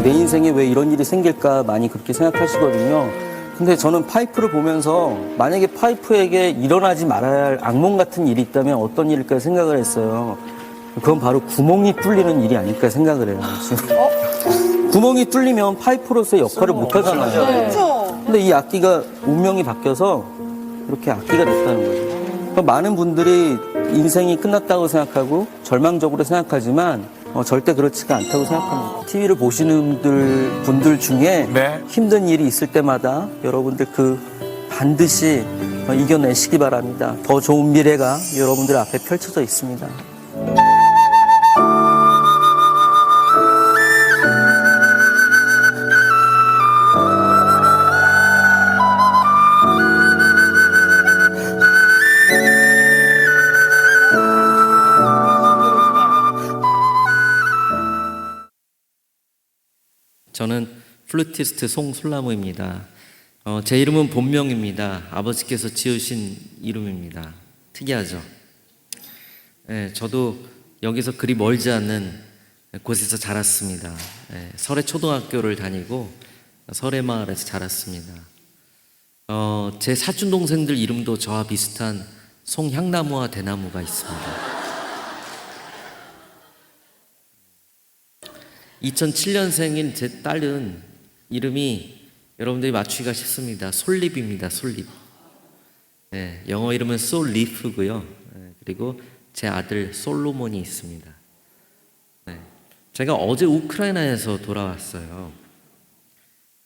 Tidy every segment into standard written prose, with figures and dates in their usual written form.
내 인생에 왜 이런 일이 생길까 많이 그렇게 생각하시거든요. 근데 저는 파이프를 보면서 만약에 파이프에게 일어나지 말아야 할 악몽 같은 일이 있다면 어떤 일일까 생각을 했어요. 그건 바로 구멍이 뚫리는 일이 아닐까 생각을 해요. 지금. 구멍이 뚫리면 파이프로서의 역할을 못 하잖아요. 근데 이 악기가 운명이 바뀌어서 이렇게 악기가 됐다는 거죠. 그러니까 많은 분들이 인생이 끝났다고 생각하고 절망적으로 생각하지만 절대 그렇지가 않다고 생각합니다. TV를 보시는 분들 중에 네. 힘든 일이 있을 때마다 여러분들 반드시 이겨내시기 바랍니다. 더 좋은 미래가 여러분들 앞에 펼쳐져 있습니다. 저는 플루티스트 송솔나무입니다. 제 이름은 본명입니다. 아버지께서 지으신 이름입니다. 특이하죠? 네, 저도 여기서 그리 멀지 않는 곳에서 자랐습니다. 네, 설해 초등학교를 다니고 설해 마을에서 자랐습니다. 제 사촌 동생들 이름도 저와 비슷한 송향나무와 대나무가 있습니다. 2007년생인 제 딸은 이름이 여러분들이 맞추기가 쉽습니다. 솔립입니다. 솔립. 네, 영어 이름은 솔리프고요. 네, 그리고 제 아들 솔로몬이 있습니다. 네, 제가 어제 우크라이나에서 돌아왔어요.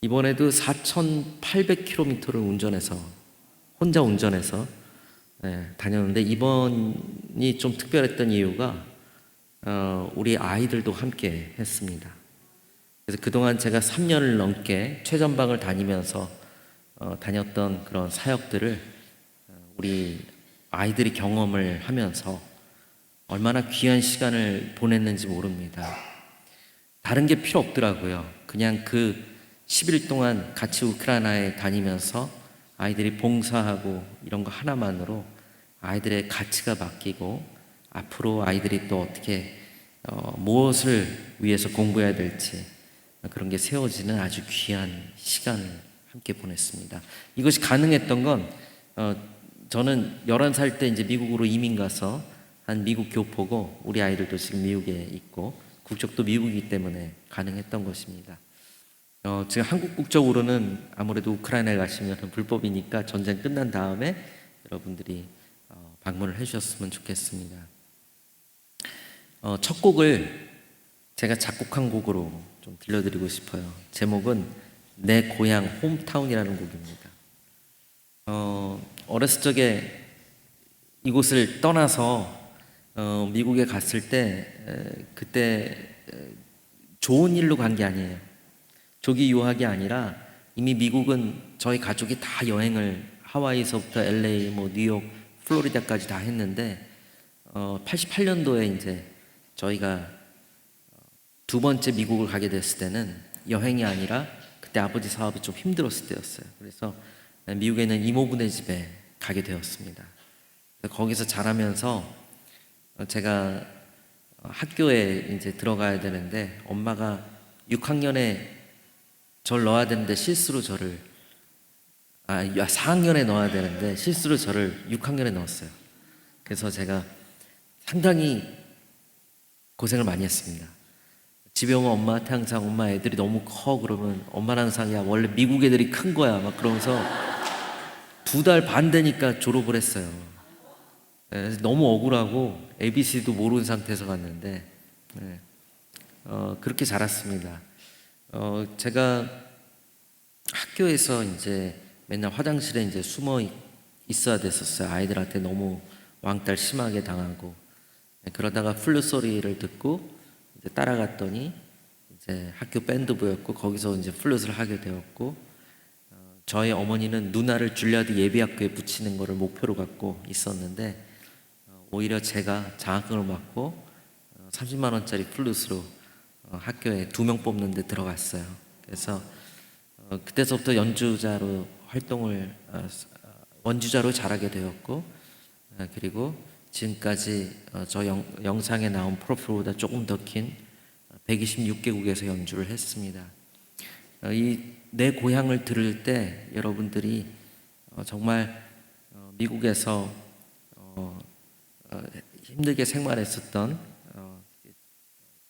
이번에도 4,800km를 혼자 운전해서 다녔는데 이번이 좀 특별했던 이유가 우리 아이들도 함께 했습니다. 그래서 그동안 제가 3년을 넘게 최전방을 다니면서 다녔던 그런 사역들을 우리 아이들이 경험을 하면서 얼마나 귀한 시간을 보냈는지 모릅니다. 다른 게 필요 없더라고요. 그냥 그 10일 동안 같이 우크라이나에 다니면서 아이들이 봉사하고 이런 거 하나만으로 아이들의 가치가 바뀌고 앞으로 아이들이 또 어떻게 무엇을 위해서 공부해야 될지 그런 게 세워지는 아주 귀한 시간을 함께 보냈습니다. 이것이 가능했던 건 저는 11살 때 이제 미국으로 이민 가서 한 미국 교포고 우리 아이들도 지금 미국에 있고 국적도 미국이기 때문에 가능했던 것입니다. 지금 한국 국적으로는 아무래도 우크라이나에 가시면 불법이니까 전쟁 끝난 다음에 여러분들이 방문을 해주셨으면 좋겠습니다. 첫 곡을 제가 작곡한 곡으로 좀 들려드리고 싶어요. 제목은 내 고향 홈타운이라는 곡입니다. 어렸을 적에 이곳을 떠나서 미국에 갔을 때 그때 좋은 일로 간 게 아니에요. 조기 유학이 아니라 이미 미국은 저희 가족이 다 여행을 하와이서부터 LA, 뉴욕, 플로리다까지 다 했는데 88년도에 이제 저희가 두 번째 미국을 가게 됐을 때는 여행이 아니라 그때 아버지 사업이 좀 힘들었을 때였어요. 그래서 미국에 있는 이모부네 집에 가게 되었습니다. 거기서 자라면서 제가 학교에 이제 들어가야 되는데 엄마가 6학년에 저를 넣어야 되는데 실수로 4학년에 넣어야 되는데 실수로 저를 6학년에 넣었어요. 그래서 제가 상당히 고생을 많이 했습니다. 집에 오면 엄마한테 항상 엄마 애들이 너무 커 그러면 엄마는 항상 야 원래 미국 애들이 큰 거야 막 그러면서 2달 반 되니까 졸업을 했어요. 너무 억울하고 ABC도 모르는 상태에서 갔는데 그렇게 자랐습니다. 제가 학교에서 이제 맨날 화장실에 이제 숨어 있어야 됐었어요. 아이들한테 너무 왕따를 심하게 당하고 그러다가 플룻 소리를 듣고 이제 따라갔더니 이제 학교 밴드부였고 거기서 이제 플룻을 하게 되었고 저희 어머니는 누나를 줄리아드 예비학교에 붙이는 것을 목표로 갖고 있었는데 오히려 제가 장학금을 받고 30만 원짜리 플룻으로 학교에 2명 뽑는 데 들어갔어요. 그래서 그때서부터 연주자로 활동을 원주자로 잘하게 되었고 그리고 지금까지 저 영상에 나온 프로필보다 조금 더 긴 126개국에서 연주를 했습니다. 이 내 고향을 들을 때 여러분들이 정말 미국에서 힘들게 생활했었던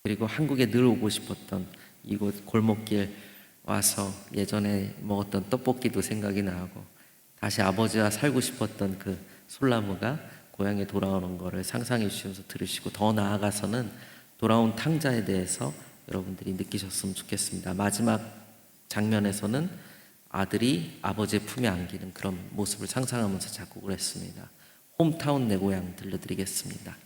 그리고 한국에 늘 오고 싶었던 이곳 골목길 와서 예전에 먹었던 떡볶이도 생각이 나고 다시 아버지와 살고 싶었던 그 솔나무가 고향에 돌아오는 것을 상상해 주시면서 들으시고 더 나아가서는 돌아온 탕자에 대해서 여러분들이 느끼셨으면 좋겠습니다. 마지막 장면에서는 아들이 아버지의 품에 안기는 그런 모습을 상상하면서 작곡을 했습니다. 홈타운 내 고향 들려드리겠습니다.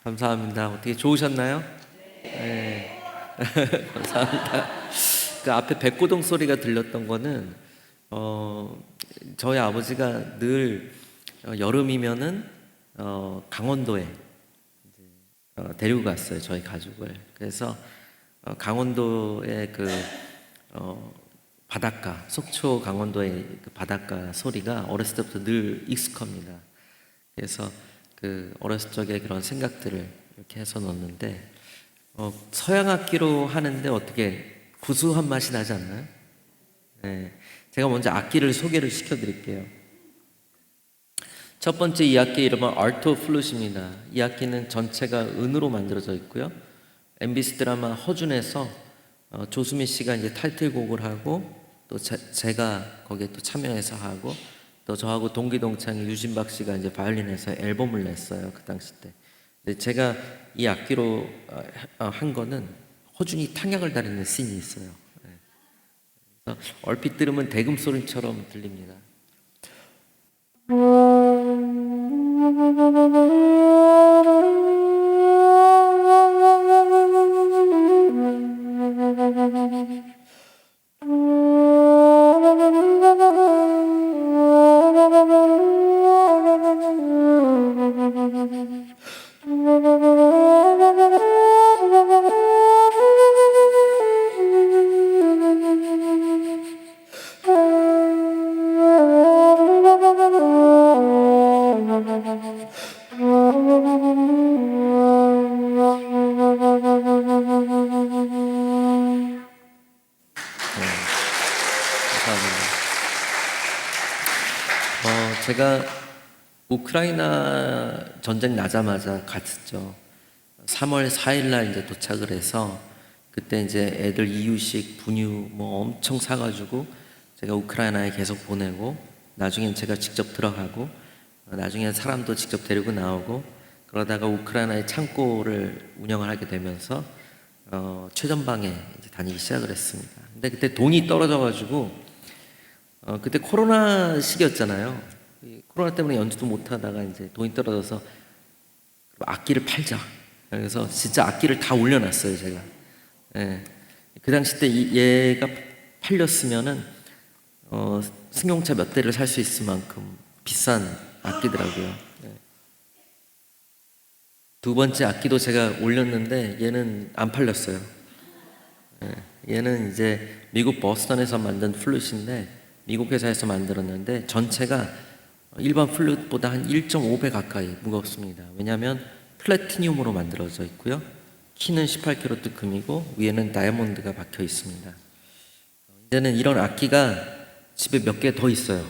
감사합니다. 어떻게 좋으셨나요? 네. 감사합니다. 그 앞에 백고동 소리가 들렸던 거는 저희 아버지가 늘 여름이면은 강원도에 데리고 갔어요, 저희 가족을. 그래서 강원도의 그 바닷가, 속초 강원도의 그 바닷가 소리가 어렸을 때부터 늘 익숙합니다. 그래서 그 어렸을 적에 그런 생각들을 이렇게 해서 넣었는데 서양 악기로 하는데 어떻게 구수한 맛이 나지 않나요? 네, 제가 먼저 악기를 소개를 시켜드릴게요. 첫 번째 이 악기 이름은 알토 플룻입니다. 이 악기는 전체가 은으로 만들어져 있고요. MBC 드라마 허준에서 조수미 씨가 이제 타이틀곡을 하고 또 제가 거기에 또 참여해서 하고 또 저하고 동기동창의 유진박 씨가 이제 바이올린에서 앨범을 냈어요. 그 당시 때. 근데 제가 이 악기로 한 거는 허준이 탕약을 다리는 씬이 있어요. 네. 그래서 얼핏 들으면 대금 소리처럼 들립니다. 제가 우크라이나 전쟁 나자마자 갔었죠. 3월 4일 날 이제 도착을 해서 그때 이제 애들 이유식, 분유 뭐 엄청 사가지고 제가 우크라이나에 계속 보내고 나중엔 제가 직접 들어가고 나중엔 사람도 직접 데리고 나오고 그러다가 우크라이나의 창고를 운영을 하게 되면서 최전방에 이제 다니기 시작을 했습니다. 근데 그때 돈이 떨어져가지고 그때 코로나 시기였잖아요. 코로나 때문에 연주도 못 하다가 이제 돈이 떨어져서 악기를 팔자. 그래서 진짜 악기를 다 올려놨어요, 제가. 예. 그 당시 때 얘가 팔렸으면은 승용차 몇 대를 살 수 있을 만큼 비싼 악기더라고요. 예. 두 번째 악기도 제가 올렸는데 얘는 안 팔렸어요. 예. 얘는 이제 미국 버스턴에서 만든 플룻인데 미국 회사에서 만들었는데 전체가 일반 플룻보다 한 1.5배 가까이 무겁습니다. 왜냐하면 플래티늄으로 만들어져 있고요. 키는 18캐럿 금이고 위에는 다이아몬드가 박혀 있습니다. 이제는 이런 악기가 집에 몇 개 더 있어요.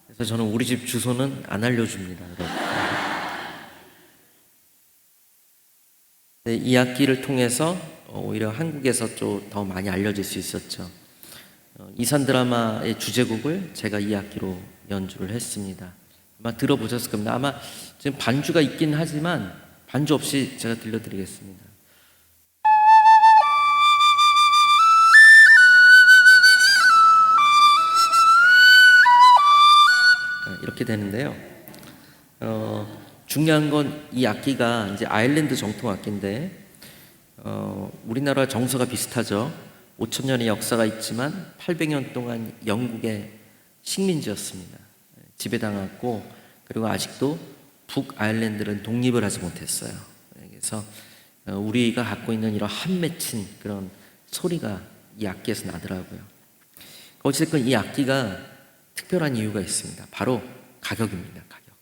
그래서 저는 우리 집 주소는 안 알려줍니다. 네, 이 악기를 통해서 오히려 한국에서 좀 더 많이 알려질 수 있었죠. 이산 드라마의 주제곡을 제가 이 악기로 연주를 했습니다. 아마 들어보셨을 겁니다. 아마 지금 반주가 있긴 하지만 반주 없이 제가 들려드리겠습니다. 이렇게 되는데요. 중요한 건 이 악기가 이제 아일랜드 정통 악기인데 우리나라 정서가 비슷하죠. 5,000년의 역사가 있지만 800년 동안 영국의 식민지였습니다. 지배당했고 그리고 아직도 북아일랜드는 독립을 하지 못했어요. 그래서 우리가 갖고 있는 이런 한 맺힌 그런 소리가 이 악기에서 나더라고요. 어쨌든 이 악기가 특별한 이유가 있습니다. 바로 가격입니다. 가격.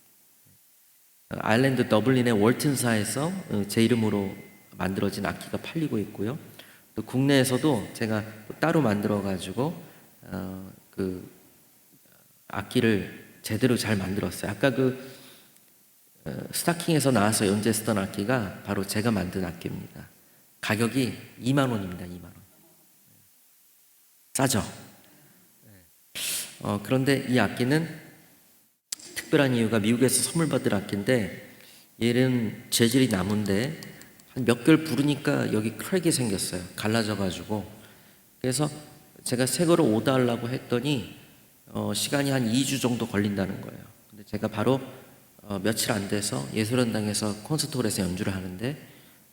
아일랜드 더블린의 월튼사에서 제 이름으로 만들어진 악기가 팔리고 있고요. 또 국내에서도 제가 따로 만들어 가지고 그 악기를 제대로 잘 만들었어요. 아까 그 스타킹에서 나와서 연주했던 악기가 바로 제가 만든 악기입니다. 가격이 2만 원입니다. 2만 원. 싸죠? 그런데 이 악기는 특별한 이유가 미국에서 선물 받은 악기인데 얘는 재질이 나무인데 한 몇 개월 부르니까 여기 크랙이 생겼어요. 갈라져 가지고. 그래서 제가 새 거를 오더하려고 했더니 시간이 한 2주 정도 걸린다는 거예요. 근데 제가 바로 며칠 안 돼서 예술연당에서 콘서트홀에서 연주를 하는데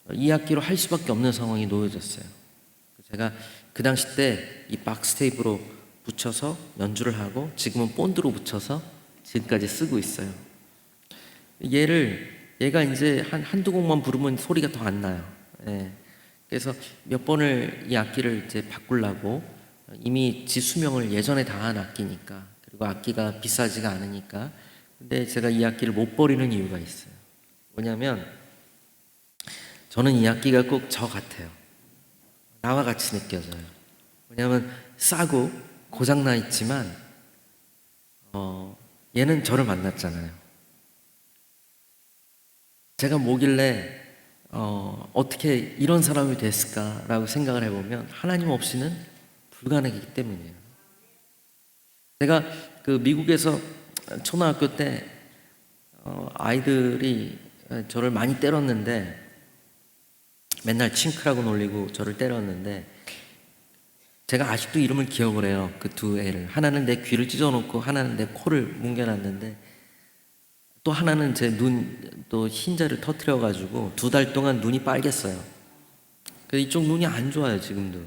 2학기로 할 수밖에 없는 상황이 놓여졌어요. 제가 그 당시 때 이 박스 테이프로 붙여서 연주를 하고 지금은 본드로 붙여서 지금까지 쓰고 있어요. 얘가 이제 한두 곡만 부르면 소리가 더 안 나요. 예. 그래서 몇 번을 이 악기를 이제 바꾸려고 이미 지 수명을 예전에 다 한 악기니까, 그리고 악기가 비싸지가 않으니까. 근데 제가 이 악기를 못 버리는 이유가 있어요. 뭐냐면 저는 이 악기가 꼭 저 같아요. 나와 같이 느껴져요. 왜냐하면 싸고 고장나 있지만 얘는 저를 만났잖아요. 제가 뭐길래 어떻게 이런 사람이 됐을까라고 생각을 해보면 하나님 없이는 불가능이기 때문이에요. 제가 그 미국에서 초등학교 때 아이들이 저를 많이 때렸는데, 맨날 칭크라고 놀리고 저를 때렸는데, 제가 아직도 이름을 기억을 해요. 그 두 애를. 하나는 내 귀를 찢어놓고 하나는 내 코를 뭉개놨는데, 또 하나는 제 눈 또 흰자를 터트려가지고 2달 동안 눈이 빨갰어요. 그래서 이쪽 눈이 안 좋아요 지금도.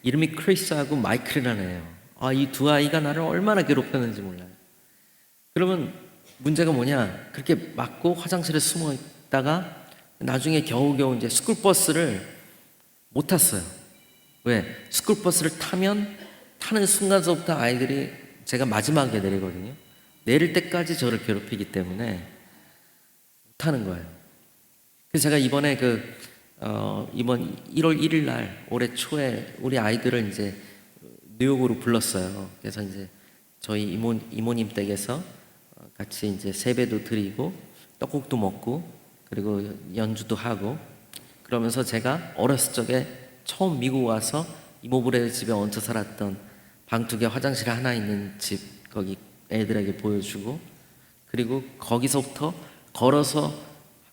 이름이 크리스하고 마이클이라는 애예요. 이 두 아이가 나를 얼마나 괴롭혔는지 몰라요. 그러면 문제가 뭐냐, 그렇게 맞고 화장실에 숨어 있다가 나중에 겨우겨우 이제 스쿨버스를 못 탔어요. 왜? 스쿨버스를 타는 순간서부터 아이들이, 제가 마지막에 내리거든요. 내릴 때까지 저를 괴롭히기 때문에 못 타는 거예요. 그래서 제가 이번에 이번 1월 1일 날 올해 초에 우리 아이들을 이제 뉴욕으로 불렀어요. 그래서 이제 저희 이모님 댁에서 같이 이제 세배도 드리고 떡국도 먹고 그리고 연주도 하고, 그러면서 제가 어렸을 적에 처음 미국 와서 이모부네 집에 얹혀 살았던 방 2개 화장실 하나 있는 집, 거기 애들에게 보여주고, 그리고 거기서부터 걸어서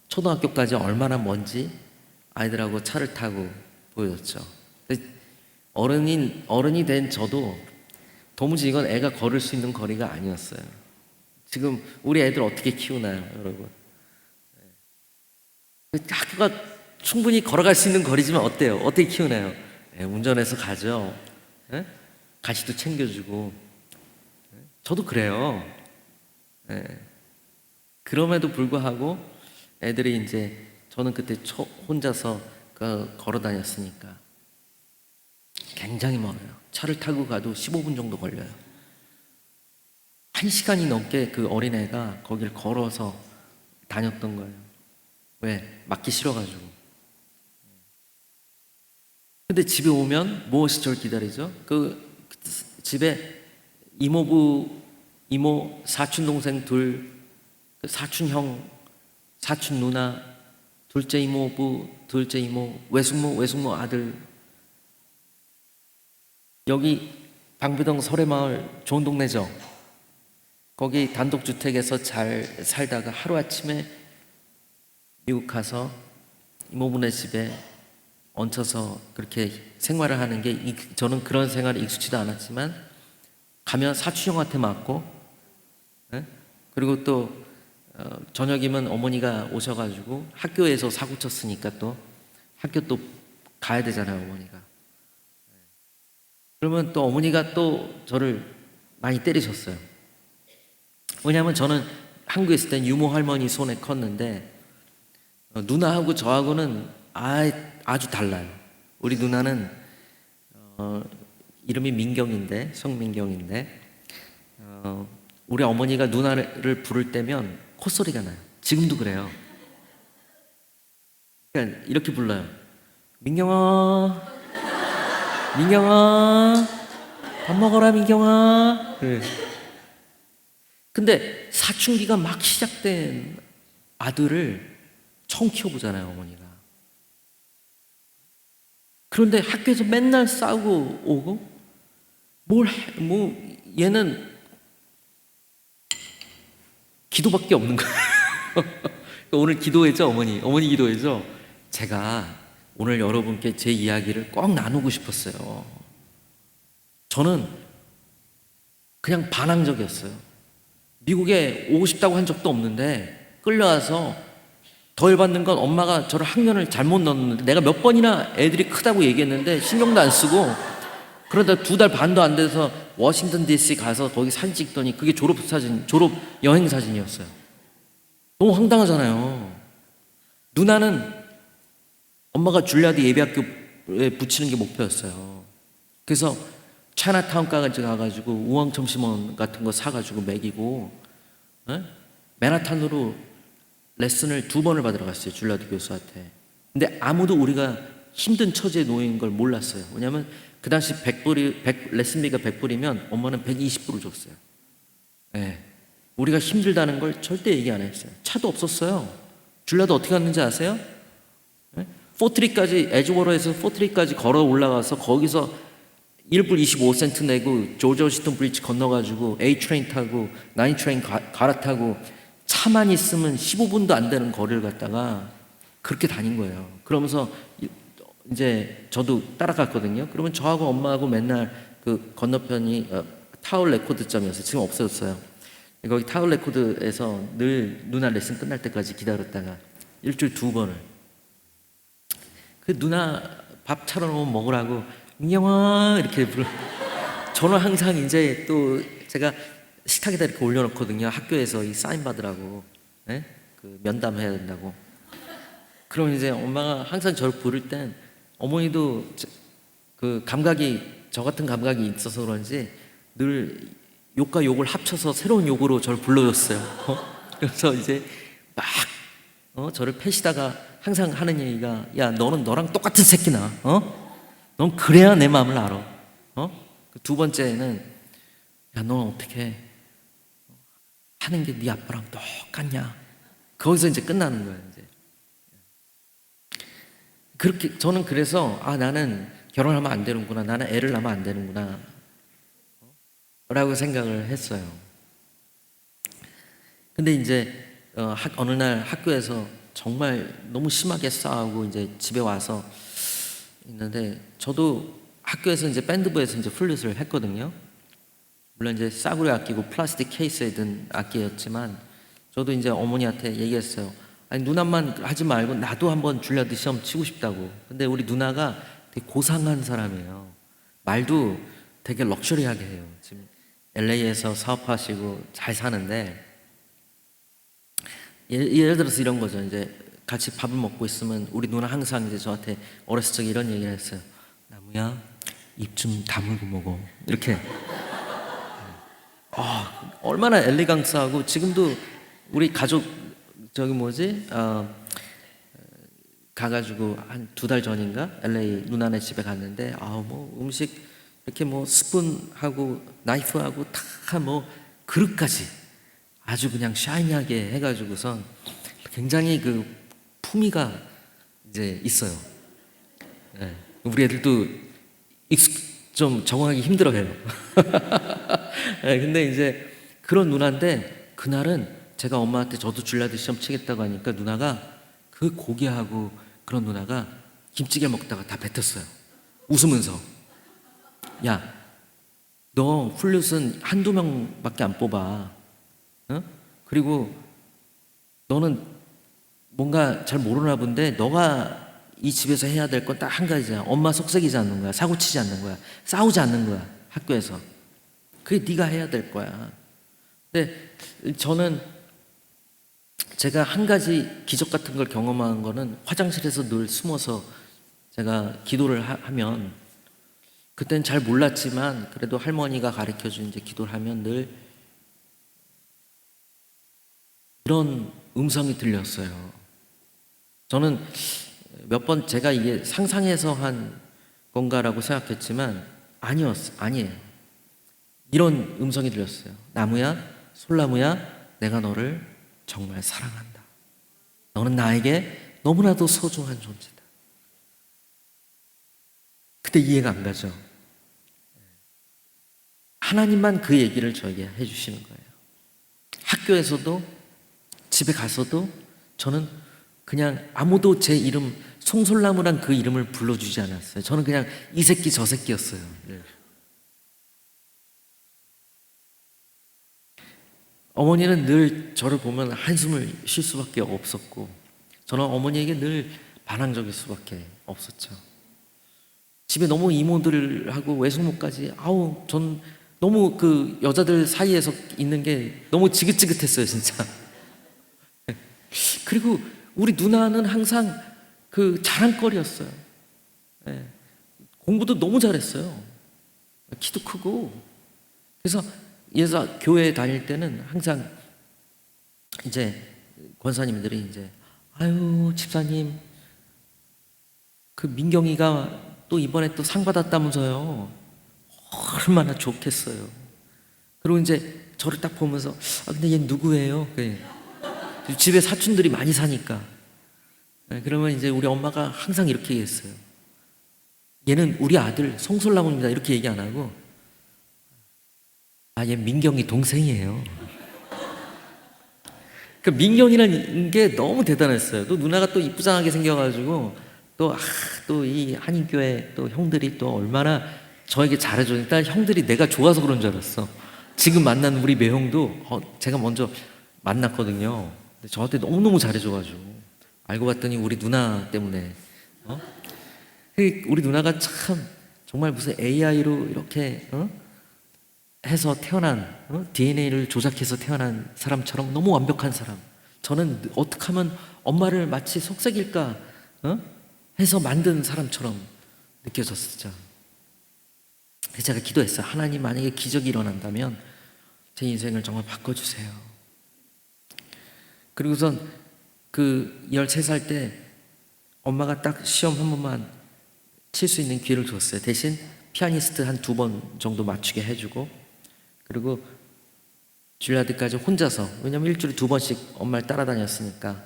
초등학교까지 얼마나 먼지 아이들하고 차를 타고 보여줬죠. 어른이 된 저도 도무지 이건 애가 걸을 수 있는 거리가 아니었어요. 지금 우리 애들 어떻게 키우나요, 여러분? 학교가 충분히 걸어갈 수 있는 거리지만 어때요? 어떻게 키우나요? 운전해서 가죠. 가시도 챙겨주고. 저도 그래요. 그럼에도 불구하고 애들이 이제, 저는 그때 혼자서 걸어 다녔으니까 굉장히 멀어요. 차를 타고 가도 15분 정도 걸려요. 1시간이 넘게 그 어린애가 거길 걸어서 다녔던 거예요. 왜? 맞기 싫어가지고. 근데 집에 오면 무엇이 저를 기다리죠? 그 집에 이모, 사촌 동생 둘, 사촌 형, 사촌 누나, 둘째 이모부, 둘째 이모, 외숙모 아들. 여기 방배동 설해마을 좋은 동네죠. 거기 단독주택에서 잘 살다가 하루아침에 미국 가서 이모부네 집에 얹혀서 그렇게 생활을 하는 게, 저는 그런 생활이 익숙치도 않았지만 가면 사촌 형한테 맞고, 그리고 또 저녁이면 어머니가 오셔가지고 학교에서 사고 쳤으니까 또 학교 또 가야 되잖아요, 어머니가. 그러면 또 어머니가 또 저를 많이 때리셨어요. 왜냐하면 저는 한국에 있을 땐 유모 할머니 손에 컸는데 누나하고 저하고는 아주 달라요. 우리 누나는 이름이 민경인데, 성민경인데, 우리 어머니가 누나를 부를 때면 콧소리가 나요. 지금도 그래요. 그러니까 이렇게 불러요. 민경아, 밥 먹어라 민경아. 그래. 근데 사춘기가 막 시작된 아들을 처음 키워보잖아요, 어머니가. 그런데 학교에서 맨날 싸우고 오고, 얘는 기도밖에 없는 거예요. 오늘 기도회죠, 어머니 기도회죠. 제가 오늘 여러분께 제 이야기를 꼭 나누고 싶었어요. 저는 그냥 반항적이었어요. 미국에 오고 싶다고 한 적도 없는데 끌려와서 더 열받는 건 엄마가 저를 학년을 잘못 넣었는데 내가 몇 번이나 애들이 크다고 얘기했는데 신경도 안 쓰고 그러다 2달 반도 안 돼서 워싱턴 DC 가서 거기 사진 찍더니 그게 졸업 여행 사진이었어요. 너무 황당하잖아요. 누나는 엄마가 줄리아드 예비학교에 붙이는 게 목표였어요. 그래서 차이나타운까지 가가지고 우황 점심원 같은 거 사가지고 먹이고 맨하탄으로 레슨을 2번을 받으러 갔어요. 줄리아드 교수한테. 근데 아무도 우리가 힘든 처지에 놓인 걸 몰랐어요. 왜냐하면 그 당시 레슨비가 100불이면 엄마는 120불을 줬어요. 네. 우리가 힘들다는 걸 절대 얘기 안 했어요. 차도 없었어요. 줄리아드 어떻게 갔는지 아세요? 네? 포트리까지, 에즈워러에서 포트리까지 걸어 올라가서 거기서 1불 25센트 내고 조지 워싱턴 브리지 건너가지고 A트레인 타고 9트레인 갈아타고 차만 있으면 15분도 안 되는 거리를 갔다가 그렇게 다닌 거예요. 그러면서 이제 저도 따라갔거든요. 그러면 저하고 엄마하고 맨날 그 건너편이 타월 레코드점이었어요. 지금 없어졌어요. 거기 타월 레코드에서 늘 누나 레슨 끝날 때까지 기다렸다가 일주일 2번을 그 누나 밥 차려놓으면 먹으라고 민경아 이렇게 불러. 저는 항상 이제 또 제가 식탁에다 이렇게 올려놓거든요. 학교에서 이 사인 받으라고, 네? 그 면담해야 된다고. 그럼 이제 엄마가 항상 저를 부를 땐 어머니도 그 감각이 저 같은 감각이 있어서 그런지 늘 욕과 욕을 합쳐서 새로운 욕으로 저를 불러줬어요. 그래서 이제 막 저를 패시다가 항상 하는 얘기가 야 너는 너랑 똑같은 새끼나 넌 그래야 내 마음을 알아. 그 2번째는 야 너는 어떻게 하는 게 네 아빠랑 똑같냐. 거기서 이제 끝나는 거예요. 이제 그렇게 저는 그래서 나는 결혼하면 안 되는구나. 나는 애를 낳으면 안 되는구나. 라고 생각을 했어요. 근데 이제 어느 날 학교에서 정말 너무 심하게 싸우고 이제 집에 와서 있는데 저도 학교에서 이제 밴드부에서 이제 플룻을 했거든요. 물론 이제 싸구려 악기고 플라스틱 케이스에 든 악기였지만 저도 이제 어머니한테 얘기했어요. 아니 누나만 하지 말고 나도 한번 줄리아드 시험 치고 싶다고. 근데 우리 누나가 되게 고상한 사람이에요. 말도 되게 럭셔리하게 해요. 지금 LA에서 사업하시고 잘 사는데 예를 들어서 이런 거죠. 이제 같이 밥을 먹고 있으면 우리 누나 항상 이제 저한테 어렸을 적에 이런 얘기를 했어요. 나무야 입 좀 다물고 먹어. 이렇게. 얼마나 엘리강스하고 지금도 우리 가족 가가지고 한 2달 전인가 LA 누나네 집에 갔는데 뭐 음식 이렇게 뭐 스푼하고 나이프하고 다 뭐 그릇까지 아주 그냥 샤이니하게 해가지고선 굉장히 그 품위가 이제 있어요. 네. 우리 애들도 좀 적응하기 힘들어해요. 네, 근데 이제 그런 누나인데 그날은 제가 엄마한테 저도 줄리아드 시험 치겠다고 하니까 누나가 그 고기하고 그런 누나가 김찌개 먹다가 다 뱉었어요. 웃으면서 야, 너 플룻은 1-2명밖에 안 뽑아. 그리고 너는 뭔가 잘 모르나 본데 너가 이 집에서 해야 될 건 딱 한 가지야. 엄마 속삭이지 않는 거야. 사고치지 않는 거야. 싸우지 않는 거야. 학교에서. 그게 네가 해야 될 거야. 근데 저는 제가 한 가지 기적 같은 걸 경험한 거는 화장실에서 늘 숨어서 제가 기도를 하면 그때는 잘 몰랐지만 그래도 할머니가 가르쳐준 이제 기도를 하면 늘 이런 음성이 들렸어요. 저는 몇 번 제가 이게 상상해서 한 건가라고 생각했지만 아니에요. 이런 음성이 들렸어요. 나무야, 솔나무야, 내가 너를 정말 사랑한다. 너는 나에게 너무나도 소중한 존재다. 그때 이해가 안 가죠. 하나님만 그 얘기를 저에게 해주시는 거예요. 학교에서도 집에 가서도 저는 그냥 아무도 제 이름 송솔나무란 그 이름을 불러주지 않았어요. 저는 그냥 이 새끼 저 새끼였어요. 어머니는 늘 저를 보면 한숨을 쉴 수밖에 없었고, 저는 어머니에게 늘 반항적일 수밖에 없었죠. 집에 너무 이모들하고 외숙모까지, 전 너무 그 여자들 사이에서 있는 게 너무 지긋지긋했어요, 진짜. 그리고 우리 누나는 항상 그 자랑거리였어요. 예. 공부도 너무 잘했어요. 키도 크고. 그래서 예서 교회 다닐 때는 항상 이제 권사님들이 이제, 아유, 집사님, 그 민경이가 또 이번에 또 상 받았다면서요. 얼마나 좋겠어요. 그리고 이제 저를 딱 보면서, 근데 얘 누구예요? 집에 사촌들이 많이 사니까. 그러면 이제 우리 엄마가 항상 이렇게 얘기했어요. 얘는 우리 아들 송솔라몬입니다. 이렇게 얘기 안 하고, 얘 민경이 동생이에요. 그 민경이라는 게 너무 대단했어요. 또 누나가 또 이쁘장하게 생겨가지고 또 이 한인교회 또 형들이 또 얼마나 저에게 잘해줘. 일단 형들이 내가 좋아서 그런 줄 알았어. 지금 만난 우리 매형도 제가 먼저 만났거든요. 근데 저한테 너무너무 잘해줘가지고 알고 봤더니 우리 누나 때문에 우리 누나가 참 정말 무슨 AI로 이렇게 해서 태어난 DNA를 조작해서 태어난 사람처럼 너무 완벽한 사람. 저는 어떻게 하면 엄마를 마치 속삭일까 해서 만든 사람처럼 느껴졌었죠. 그래서 제가 기도했어요. 하나님, 만약에 기적이 일어난다면 제 인생을 정말 바꿔주세요. 그리고선 그 13살 때 엄마가 딱 시험 한 번만 칠 수 있는 기회를 줬어요. 대신 피아니스트 한 2번 정도 맞추게 해주고, 그리고 줄리아드까지 혼자서, 왜냐면 일주일에 2번씩 엄마를 따라다녔으니까.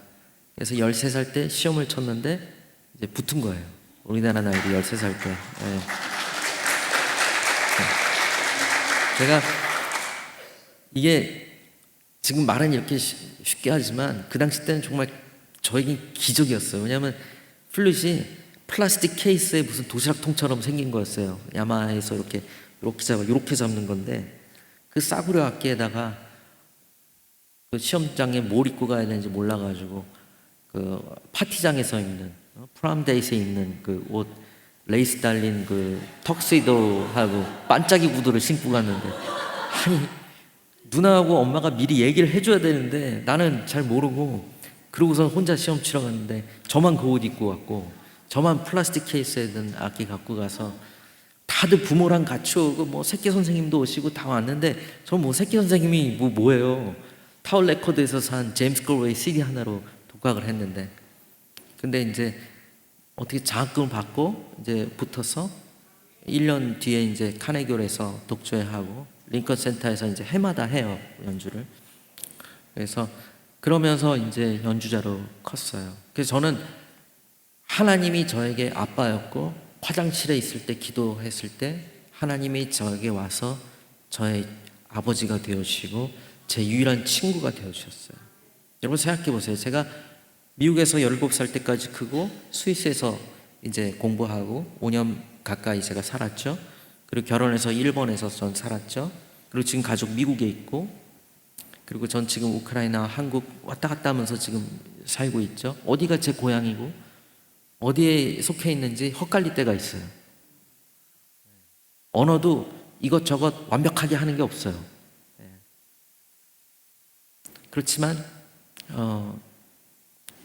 그래서 13살 때 시험을 쳤는데 이제 붙은 거예요. 우리나라 나이로 13살 때. 네. 제가 이게 지금 말은 이렇게 쉽게 하지만 그 당시 때는 정말 저에겐 기적이었어요. 왜냐하면 플룻이 플라스틱 케이스에 무슨 도시락통처럼 생긴 거였어요. 야마에서 이렇게 잡는 건데, 그 싸구려 악기에다가 그 시험장에 뭘 입고 가야 되는지 몰라가지고 그 파티장에서 입는 프람데이스에 입는 그 옷 레이스 달린 그 턱시도하고 반짝이 구두를 신고 갔는데, 아니 누나하고 엄마가 미리 얘기를 해줘야 되는데 나는 잘 모르고, 그러고서 혼자 시험 치러 갔는데 저만 그 옷 입고 갔고, 저만 플라스틱 케이스에 든 악기 갖고 가서 다들 부모랑 같이 오고 뭐 새끼 선생님도 오시고 다 왔는데, 저 뭐 새끼 선생님이 뭐예요? 타월 레코드에서 산 제임스 걸웨이 CD 하나로 독학을 했는데, 근데 이제 어떻게 장학금을 받고 이제 붙어서 1년 뒤에 이제 카네기홀에서 독주회하고 링컨 센터에서 이제 해마다 해요, 연주를. 그래서 그러면서 이제 연주자로 컸어요. 그래서 저는 하나님이 저에게 아빠였고, 화장실에 있을 때 기도했을 때 하나님이 저에게 와서 저의 아버지가 되어주시고 제 유일한 친구가 되어주셨어요. 여러분 생각해 보세요. 제가 미국에서 17살 때까지 크고 스위스에서 이제 공부하고 5년 가까이 제가 살았죠. 그리고 결혼해서 일본에서 전 살았죠. 그리고 지금 가족 미국에 있고, 그리고 전 지금 우크라이나, 한국 왔다 갔다 하면서 지금 살고 있죠. 어디가 제 고향이고 어디에 속해 있는지 헛갈릴 때가 있어요. 언어도 이것저것 완벽하게 하는 게 없어요. 그렇지만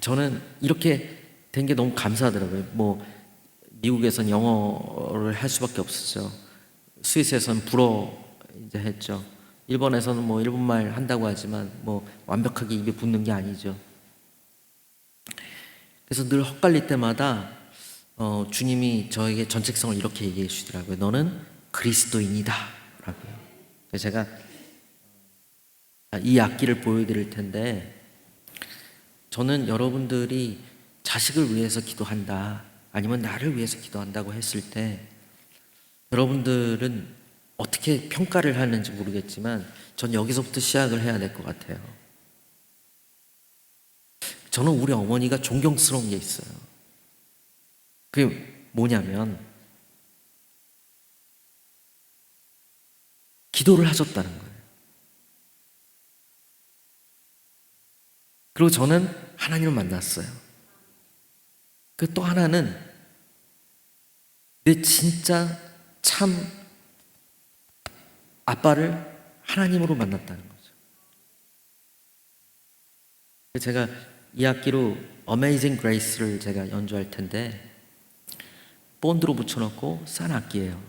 저는 이렇게 된 게 너무 감사하더라고요. 뭐 미국에선 영어를 할 수밖에 없었죠. 스위스에서는 불어 이제 했죠. 일본에서는 뭐 일본말 한다고 하지만 뭐 완벽하게 입에 붙는 게 아니죠. 그래서 늘 헛갈릴 때마다 주님이 저에게 전책성을 이렇게 얘기해 주시더라고요. 너는 그리스도인이다 라고요. 그래서 제가 이 악기를 보여드릴 텐데, 저는 여러분들이 자식을 위해서 기도한다, 아니면 나를 위해서 기도한다고 했을 때 여러분들은 어떻게 평가를 하는지 모르겠지만 전 여기서부터 시작을 해야 될 것 같아요. 저는 우리 어머니가 존경스러운 게 있어요. 그게 뭐냐면 기도를 하셨다는 거예요. 그리고 저는 하나님을 만났어요. 그 또 하나는 내 진짜 참 아빠를 하나님으로 만났다는 거죠. 제가 이 악기로 Amazing Grace를 제가 연주할 텐데 본드로 붙여놓고 싼 악기예요.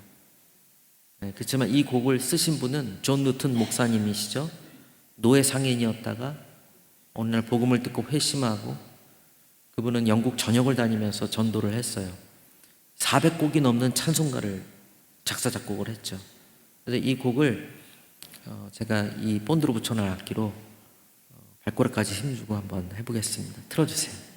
그렇지만 이 곡을 쓰신 분은 존 누튼 목사님이시죠. 노예 상인이었다가 어느 날 복음을 듣고 회심하고 그분은 영국 전역을 다니면서 전도를 했어요. 400곡이 넘는 찬송가를 작사 작곡을 했죠. 그래서 이 곡을 제가 이 본드로 붙여놓은 악기로 발꼬락까지 힘주고 한번 해보겠습니다. 틀어주세요.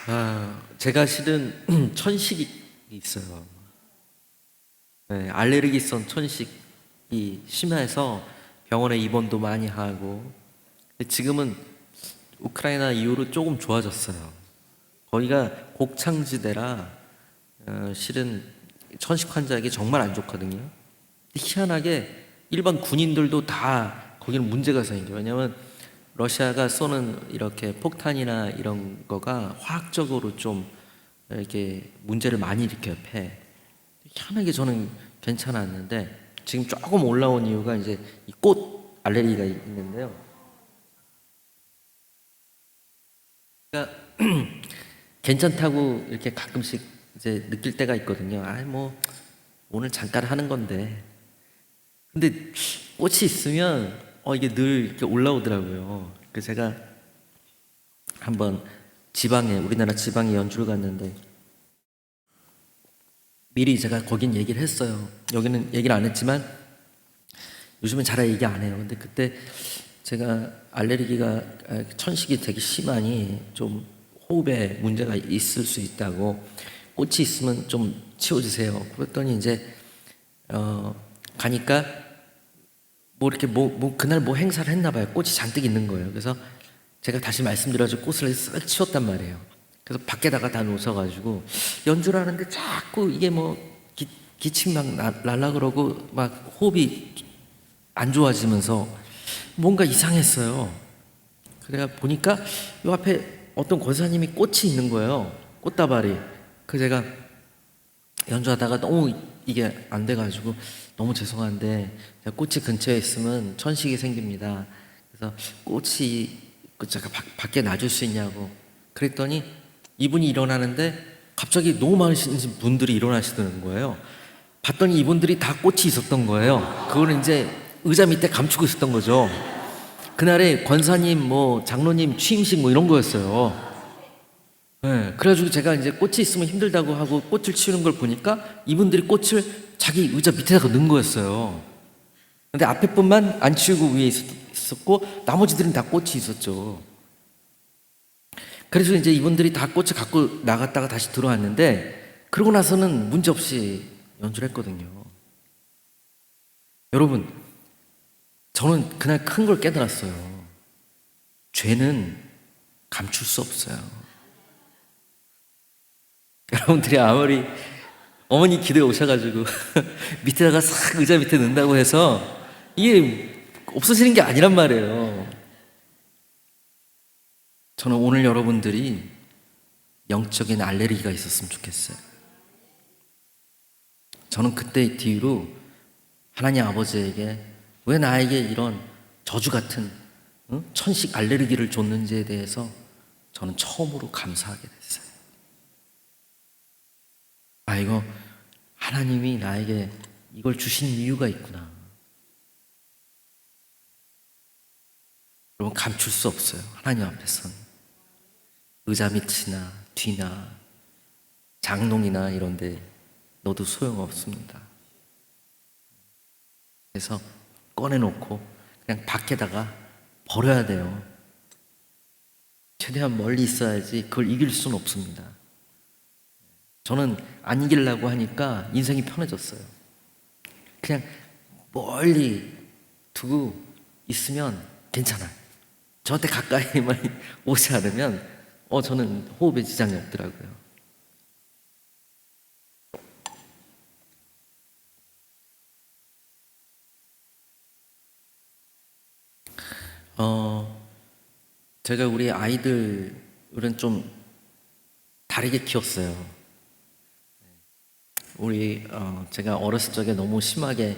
감사합니다. 제가 실은 천식이 있어요. 네, 알레르기성 천식이 심해서 병원에 입원도 많이 하고, 근데 지금은 우크라이나 이후로 조금 좋아졌어요. 거기가 곡창지대라 실은 천식 환자에게 정말 안 좋거든요. 근데 희한하게 일반 군인들도 다 거기는 문제가 생겨요. 왜냐하면 러시아가 쏘는 이렇게 폭탄이나 이런 거가 화학적으로 좀 이렇게 문제를 많이 일으켜요, 폐. 희한하게 저는 괜찮았는데 지금 조금 올라온 이유가 이제 이 꽃 알레르기가 있는데요. 그러니까 괜찮다고 이렇게 가끔씩 이제 느낄 때가 있거든요. 아, 뭐 오늘 잠깐 하는 건데. 근데 꽃이 있으면 이게 늘 이렇게 올라오더라고요. 그래서 제가 한번 우리나라 지방에 연주를 갔는데 미리 제가 거긴 얘기를 했어요. 여기는 얘기를 안 했지만 요즘은 잘 얘기 안 해요. 근데 그때 제가 알레르기가 천식이 되게 심하니 좀 호흡에 문제가 있을 수 있다고 꽃이 있으면 좀 치워주세요. 그랬더니 이제 가니까 뭐 이렇게 그날 뭐 행사를 했나 봐요. 꽃이 잔뜩 있는 거예요. 그래서 제가 다시 말씀드려가지고 꽃을 쓱 치웠단 말이에요. 그래서 밖에다가 다 놓으셔가지고 연주를 하는데 자꾸 이게 뭐 기침 막 날라 그러고 막 호흡이 안 좋아지면서 뭔가 이상했어요. 그래가 보니까 요 앞에 어떤 권사님이 꽃이 있는 거예요. 꽃다발이. 그래서 제가 연주하다가 너무 이게 안 돼가지고 너무 죄송한데 꽃이 근처에 있으면 천식이 생깁니다. 그래서 꽃이 제가 밖에 놔줄 수 있냐고 그랬더니 이분이 일어나는데 갑자기 너무 많으신 분들이 일어나시는 거예요. 봤더니 이분들이 다 꽃이 있었던 거예요. 그거는 이제 의자 밑에 감추고 있었던 거죠. 그날에 권사님, 뭐 장로님 취임식 뭐 이런 거였어요. 네, 그래가지고 제가 이제 꽃이 있으면 힘들다고 하고 꽃을 치우는 걸 보니까 이분들이 꽃을 자기 의자 밑에다가 넣은 거였어요. 근데 앞에 분만 안 치우고 위에 있었고 나머지들은 다 꽃이 있었죠. 그래서 이제 이분들이 다 꽃을 갖고 나갔다가 다시 들어왔는데 그러고 나서는 문제없이 연주를 했거든요. 여러분, 저는 그날 큰 걸 깨달았어요. 죄는 감출 수 없어요. 여러분들이 아무리 어머니 기도에 오셔가지고 밑에다가 싹 의자 밑에 넣는다고 해서 이게 없어지는 게 아니란 말이에요. 저는 오늘 여러분들이 영적인 알레르기가 있었으면 좋겠어요. 저는 그때 뒤로 하나님 아버지에게 왜 나에게 이런 저주 같은 천식 알레르기를 줬는지에 대해서 저는 처음으로 감사하게 됐어요. 아, 이거 하나님이 나에게 이걸 주신 이유가 있구나. 여러분, 감출 수 없어요. 하나님 앞에서는. 의자 밑이나 뒤나 장롱이나 이런데 넣어도 소용없습니다. 그래서 꺼내놓고 그냥 밖에다가 버려야 돼요. 최대한 멀리 있어야지 그걸 이길 수는 없습니다. 저는 안 이기려고 하니까 인생이 편해졌어요. 그냥 멀리 두고 있으면 괜찮아요. 저한테 가까이만 오지 않으면 저는 호흡에 지장이 없더라고요. 제가 우리 아이들은 좀 다르게 키웠어요. 제가 어렸을 적에 너무 심하게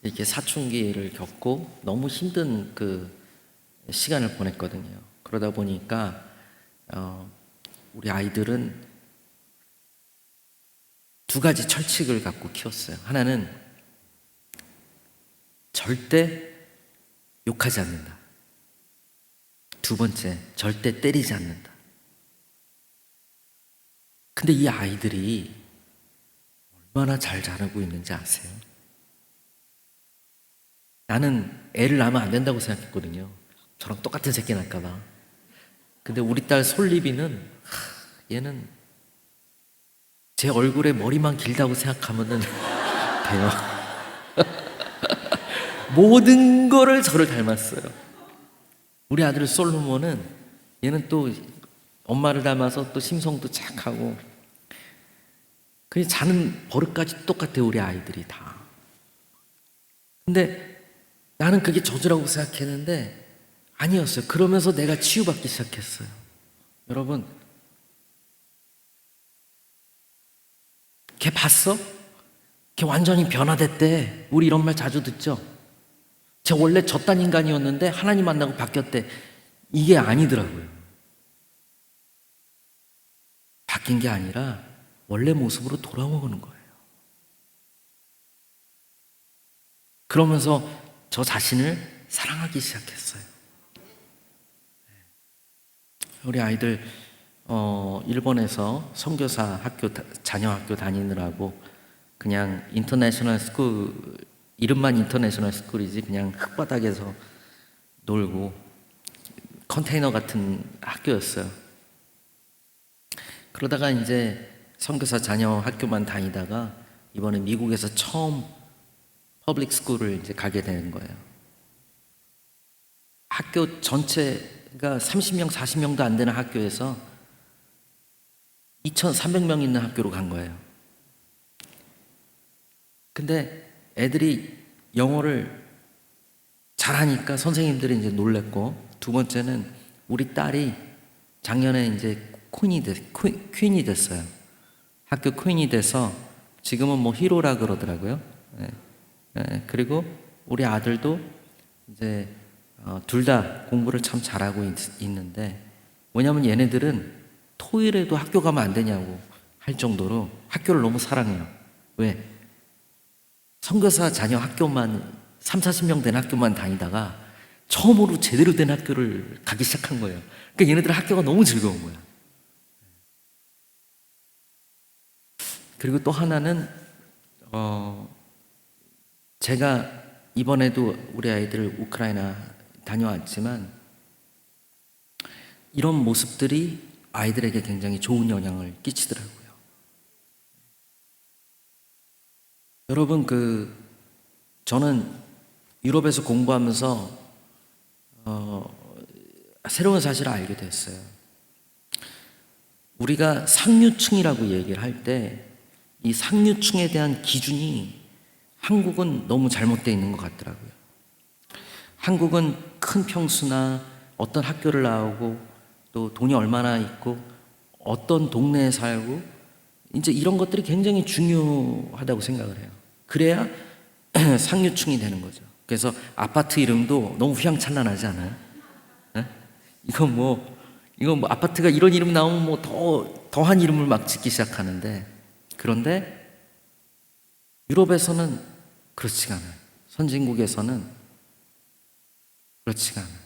이렇게 사춘기를 겪고 너무 힘든 그 시간을 보냈거든요. 그러다 보니까 우리 아이들은 두 가지 철칙을 갖고 키웠어요. 하나는 절대 욕하지 않는다. 두 번째, 절대 때리지 않는다. 근데 이 아이들이 얼마나 잘 자라고 있는지 아세요? 나는 애를 낳으면 안 된다고 생각했거든요. 저랑 똑같은 새끼 날까 봐. 근데 우리 딸 솔리비는 얘는 제 얼굴에 머리만 길다고 생각하면은 돼요. 모든 거를 저를 닮았어요. 우리 아들 솔로몬은 얘는 또 엄마를 닮아서 또 심성도 착하고 그냥 자는 버릇까지 똑같아요. 우리 아이들이 다. 근데 나는 그게 저주라고 생각했는데 아니었어요. 그러면서 내가 치유받기 시작했어요. 여러분, 걔 봤어? 걔 완전히 변화됐대. 우리 이런 말 자주 듣죠? 쟤 원래 저딴 인간이었는데 하나님 만나고 바뀌었대. 이게 아니더라고요. 바뀐 게 아니라 원래 모습으로 돌아오는 거예요. 그러면서 저 자신을 사랑하기 시작했어요. 우리 아이들 일본에서 선교사 학교 자녀 학교 다니느라고 그냥 인터내셔널 스쿨 이름만 인터내셔널 스쿨이지 그냥 흙바닥에서 놀고 컨테이너 같은 학교였어요. 그러다가 이제 선교사 자녀 학교만 다니다가 이번에 미국에서 처음 퍼블릭 스쿨을 이제 가게 되는 거예요. 학교 전체가 30명, 40명도 안 되는 학교에서 2,300명 있는 학교로 간 거예요. 근데 애들이 영어를 잘하니까 선생님들이 이제 놀랬고, 두 번째는 우리 딸이 작년에 이제 퀸이 됐어요. 학교 퀸이 돼서 지금은 뭐 히로라 그러더라고요. 그리고 우리 아들도 이제 둘 다 공부를 참 잘하고 있는데, 왜냐하면 얘네들은 토요일에도 학교 가면 안 되냐고 할 정도로 학교를 너무 사랑해요. 왜? 선교사 자녀 학교만 30-40명 된 학교만 다니다가 처음으로 제대로 된 학교를 가기 시작한 거예요. 그러니까 얘네들 학교가 너무 즐거운 거야. 그리고 또 하나는 제가 이번에도 우리 아이들 우크라이나 다녀왔지만 이런 모습들이 아이들에게 굉장히 좋은 영향을 끼치더라고요. 여러분, 저는 유럽에서 공부하면서 새로운 사실을 알게 됐어요. 우리가 상류층이라고 얘기를 할 때 이 상류층에 대한 기준이 한국은 너무 잘못되어 있는 것 같더라고요. 한국은 큰 평수나 어떤 학교를 나오고 또 돈이 얼마나 있고 어떤 동네에 살고 이제 이런 것들이 굉장히 중요하다고 생각을 해요. 그래야 상류층이 되는 거죠. 그래서 아파트 이름도 너무 휘황찬란하지 않아요? 네? 이건 뭐 아파트가 이런 이름 나오면 뭐 더한 이름을 막 짓기 시작하는데, 그런데 유럽에서는 그렇지가 않아요. 선진국에서는 그렇지가 않아요.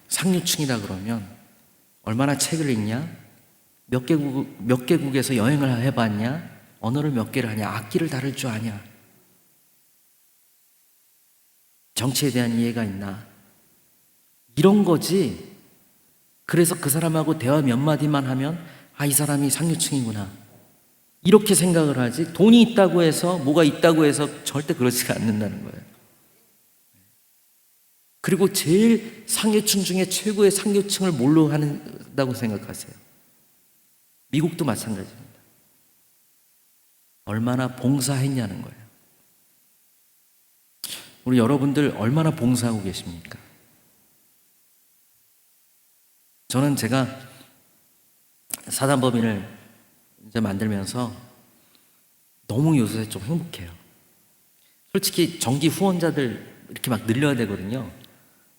상류층이다 그러면 얼마나 책을 읽냐? 몇 개국에서 여행을 해봤냐? 언어를 몇 개를 하냐? 악기를 다룰 줄 아냐? 정치에 대한 이해가 있나? 이런 거지. 그래서 그 사람하고 대화 몇 마디만 하면 이 사람이 상류층이구나, 이렇게 생각을 하지, 돈이 있다고 해서 뭐가 있다고 해서 절대 그렇지가 않는다는 거예요. 그리고 제일 상류층 중에 최고의 상류층을 뭘로 한다고 생각하세요? 미국도 마찬가지입니다. 얼마나 봉사했냐는 거예요. 우리 여러분들 얼마나 봉사하고 계십니까? 저는 제가 사단법인을 이제 만들면서 너무 요새 좀 행복해요. 솔직히 정기 후원자들 이렇게 막 늘려야 되거든요.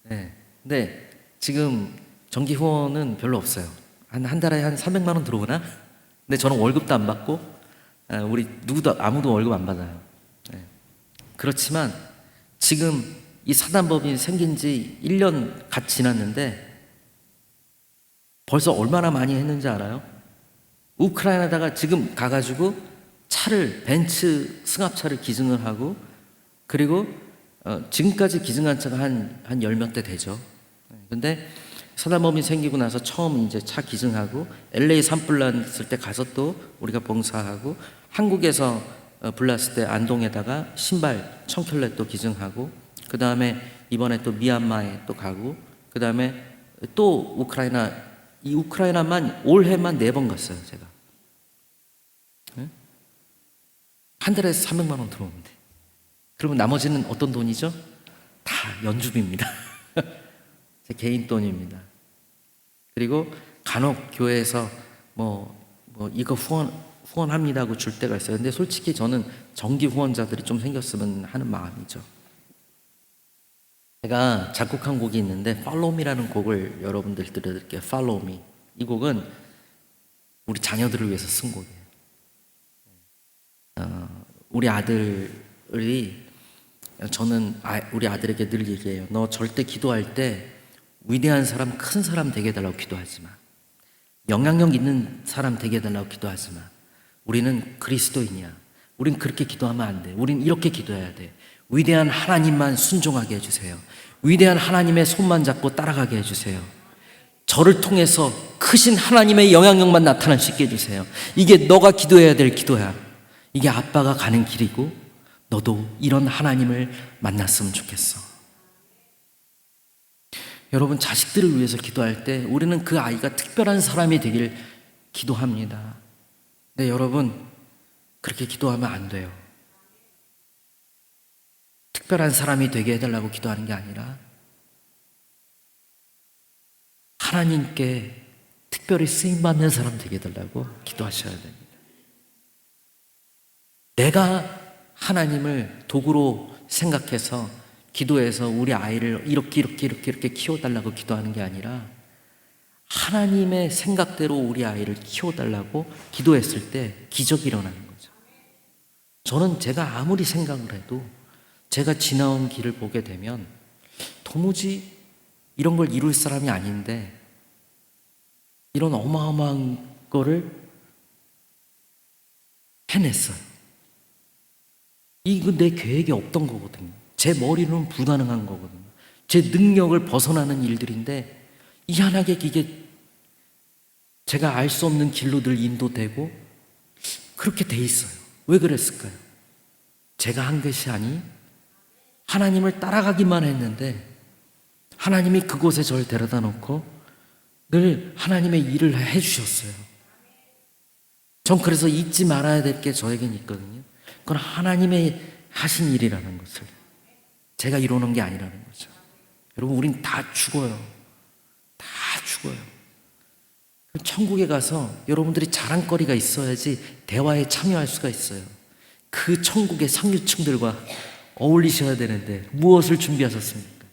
네. 근데 지금 정기 후원은 별로 없어요. 한 달에 한 300만 원 들어오나? 근데 저는 월급도 안 받고, 우리 아무도 월급 안 받아요. 네. 그렇지만 지금 이 사단법인이 생긴 지 1년 갓 지났는데 벌써 얼마나 많이 했는지 알아요? 우크라이나다가 지금 가가지고 벤츠 승합차를 기증을 하고, 그리고 지금까지 기증한 차가 한 열 몇 대 되죠. 근데 사단법인 생기고 나서 처음 이제 차 기증하고 LA 산불 났을 때 가서 또 우리가 봉사하고 한국에서 불 났을 때 안동에다가 신발 1000켤레 또 기증하고 그 다음에 이번에 또 미얀마에 또 가고 그 다음에 또 우크라이나만 올해만 4번 갔어요 제가. 한 달에 300만 원 들어오는데 그러면 나머지는 어떤 돈이죠? 다 연주비입니다. 제 개인 돈입니다. 그리고 간혹 교회에서 이거 후원합니다 하고 줄 때가 있어요. 근데 솔직히 저는 정기 후원자들이 좀 생겼으면 하는 마음이죠. 제가 작곡한 곡이 있는데 Follow Me라는 곡을 여러분들 들려드릴게요. Follow Me. 이 곡은 우리 자녀들을 위해서 쓴 곡이에요. 우리 아들이 저는 우리 아들에게 늘 얘기해요. 너 절대 기도할 때 위대한 사람, 큰 사람 되게 해달라고 기도하지 마. 영향력 있는 사람 되게 해달라고 기도하지 마. 우리는 그리스도인이야. 우린 그렇게 기도하면 안 돼. 우린 이렇게 기도해야 돼. 위대한 하나님만 순종하게 해주세요. 위대한 하나님의 손만 잡고 따라가게 해주세요. 저를 통해서 크신 하나님의 영향력만 나타날 수 있게 해주세요. 이게 너가 기도해야 될 기도야. 이게 아빠가 가는 길이고 너도 이런 하나님을 만났으면 좋겠어. 여러분, 자식들을 위해서 기도할 때 우리는 그 아이가 특별한 사람이 되길 기도합니다. 근데 여러분, 그렇게 기도하면 안 돼요. 특별한 사람이 되게 해달라고 기도하는 게 아니라 하나님께 특별히 쓰임받는 사람 되게 해달라고 기도하셔야 됩니다. 내가 하나님을 도구로 생각해서 기도해서 우리 아이를 이렇게 키워달라고 기도하는 게 아니라 하나님의 생각대로 우리 아이를 키워달라고 기도했을 때 기적이 일어나는 거죠. 저는 제가 아무리 생각을 해도 제가 지나온 길을 보게 되면 도무지 이런 걸 이룰 사람이 아닌데 이런 어마어마한 거를 해냈어요. 이거 내 계획에 없던 거거든요. 제 머리로는 불가능한 거거든요. 제 능력을 벗어나는 일들인데 희한하게 이게 제가 알 수 없는 길로 늘 인도되고 그렇게 돼 있어요. 왜 그랬을까요? 제가 한 것이 아니 하나님을 따라가기만 했는데 하나님이 그곳에 저를 데려다 놓고 늘 하나님의 일을 해주셨어요. 전 그래서 잊지 말아야 될 게 저에겐 있거든요. 그건 하나님의 하신 일이라는 것을 제가 이루는 게 아니라는 거죠. 여러분, 우린 다 죽어요. 다 죽어요. 천국에 가서 여러분들이 자랑거리가 있어야지 대화에 참여할 수가 있어요. 그 천국의 상류층들과 어울리셔야 되는데 무엇을 준비하셨습니까?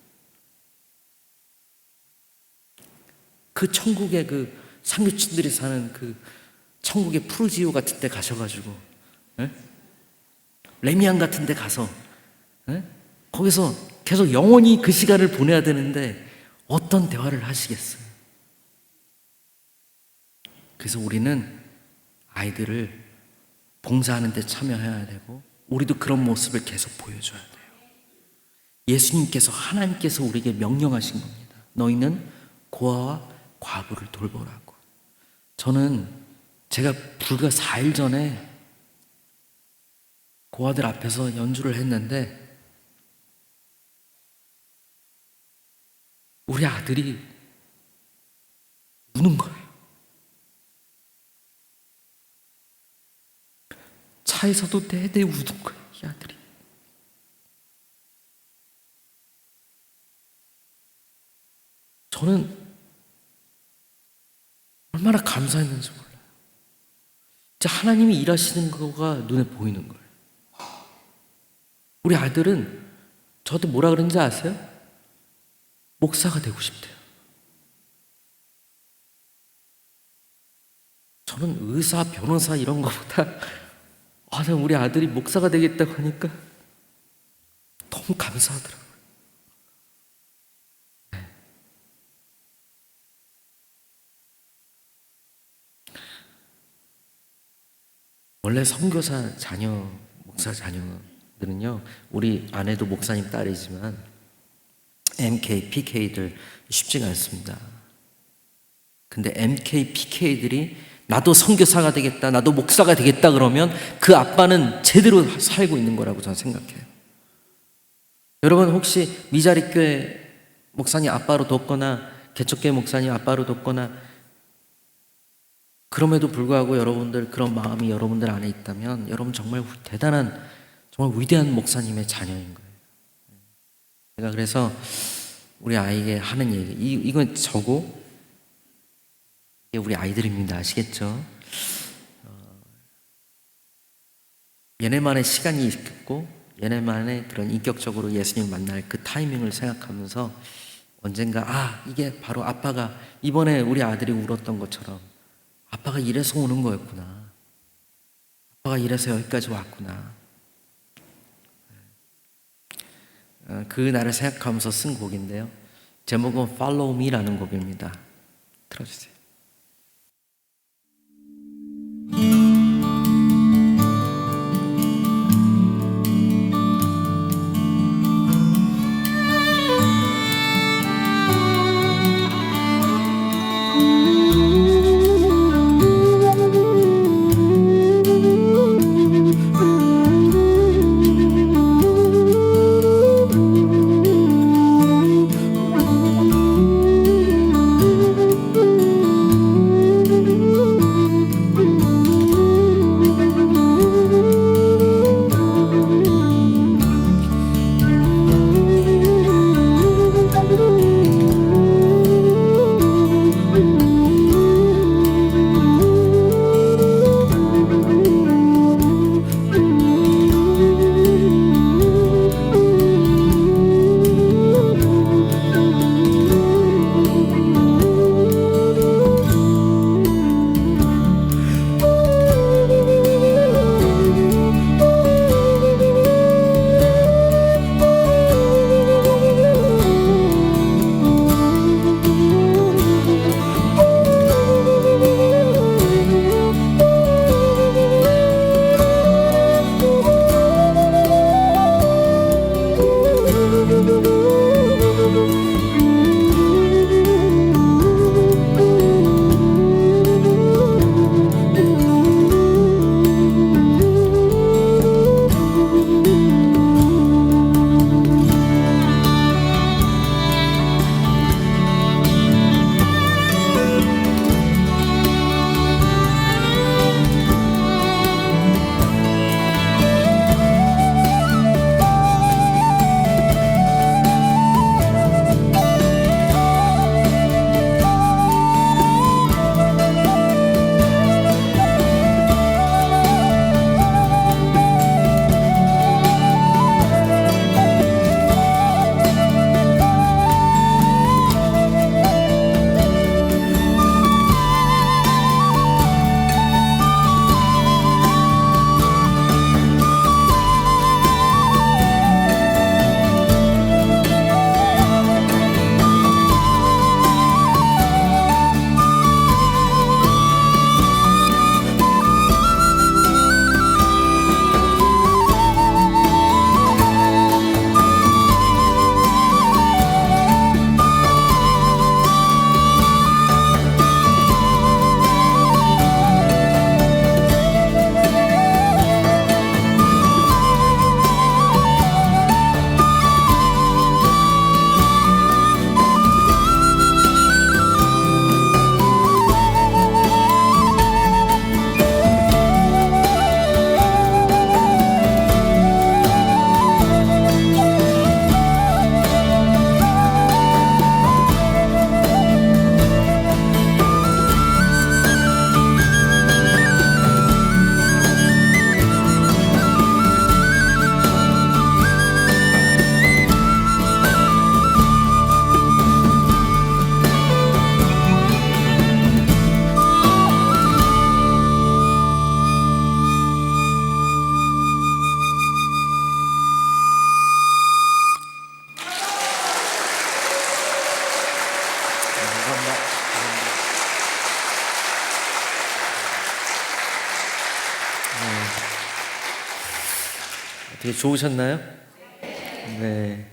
그 천국의 그 상류층들이 사는 그 천국의 푸르지오 같은 데 가셔가지고 레미안 같은 데 가서 거기서 계속 영원히 그 시간을 보내야 되는데 어떤 대화를 하시겠어요? 그래서 우리는 아이들을 봉사하는 데 참여해야 되고 우리도 그런 모습을 계속 보여줘야 돼요. 예수님께서 하나님께서 우리에게 명령하신 겁니다. 너희는 고아와 과부를 돌보라고. 저는 제가 불과 4일 전에 고아들 앞에서 연주를 했는데 우리 아들이 우는 거예요. 차에서도 대대 우는 거예요, 이 아들이. 저는 얼마나 감사했는지 몰라요. 진짜 하나님이 일하시는 거가 눈에 보이는 거예요. 우리 아들은 저한테 뭐라 그런지 아세요? 목사가 되고 싶대요. 저는 의사, 변호사 이런 거보다 우리 아들이 목사가 되겠다고 하니까 너무 감사하더라고요. 네. 원래 선교사 자녀, 목사 자녀는 들은요, 우리 아내도 목사님 딸이지만 MK, PK들 쉽지가 않습니다. 근데 MK, PK들이 나도 선교사가 되겠다, 나도 목사가 되겠다 그러면 그 아빠는 제대로 살고 있는 거라고 저는 생각해요. 여러분 혹시 미자립교회 목사님 아빠로 뒀거나 개척교회 목사님 아빠로 뒀거나 그럼에도 불구하고 여러분들 그런 마음이 여러분들 안에 있다면 여러분 정말 대단한, 정말 위대한 목사님의 자녀인 거예요. 제가 그래서 우리 아이에게 하는 얘기, 이건 저고 이게 우리 아이들입니다. 아시겠죠? 얘네만의 시간이 있겠고 얘네만의 그런 인격적으로 예수님을 만날 그 타이밍을 생각하면서 언젠가 이게 바로 아빠가 이번에 우리 아들이 울었던 것처럼 아빠가 이래서 오는 거였구나. 아빠가 이래서 여기까지 왔구나. 그 날을 생각하면서 쓴 곡인데요. 제목은 Follow Me라는 곡입니다. 들어주세요. 되게 좋으셨나요? 네.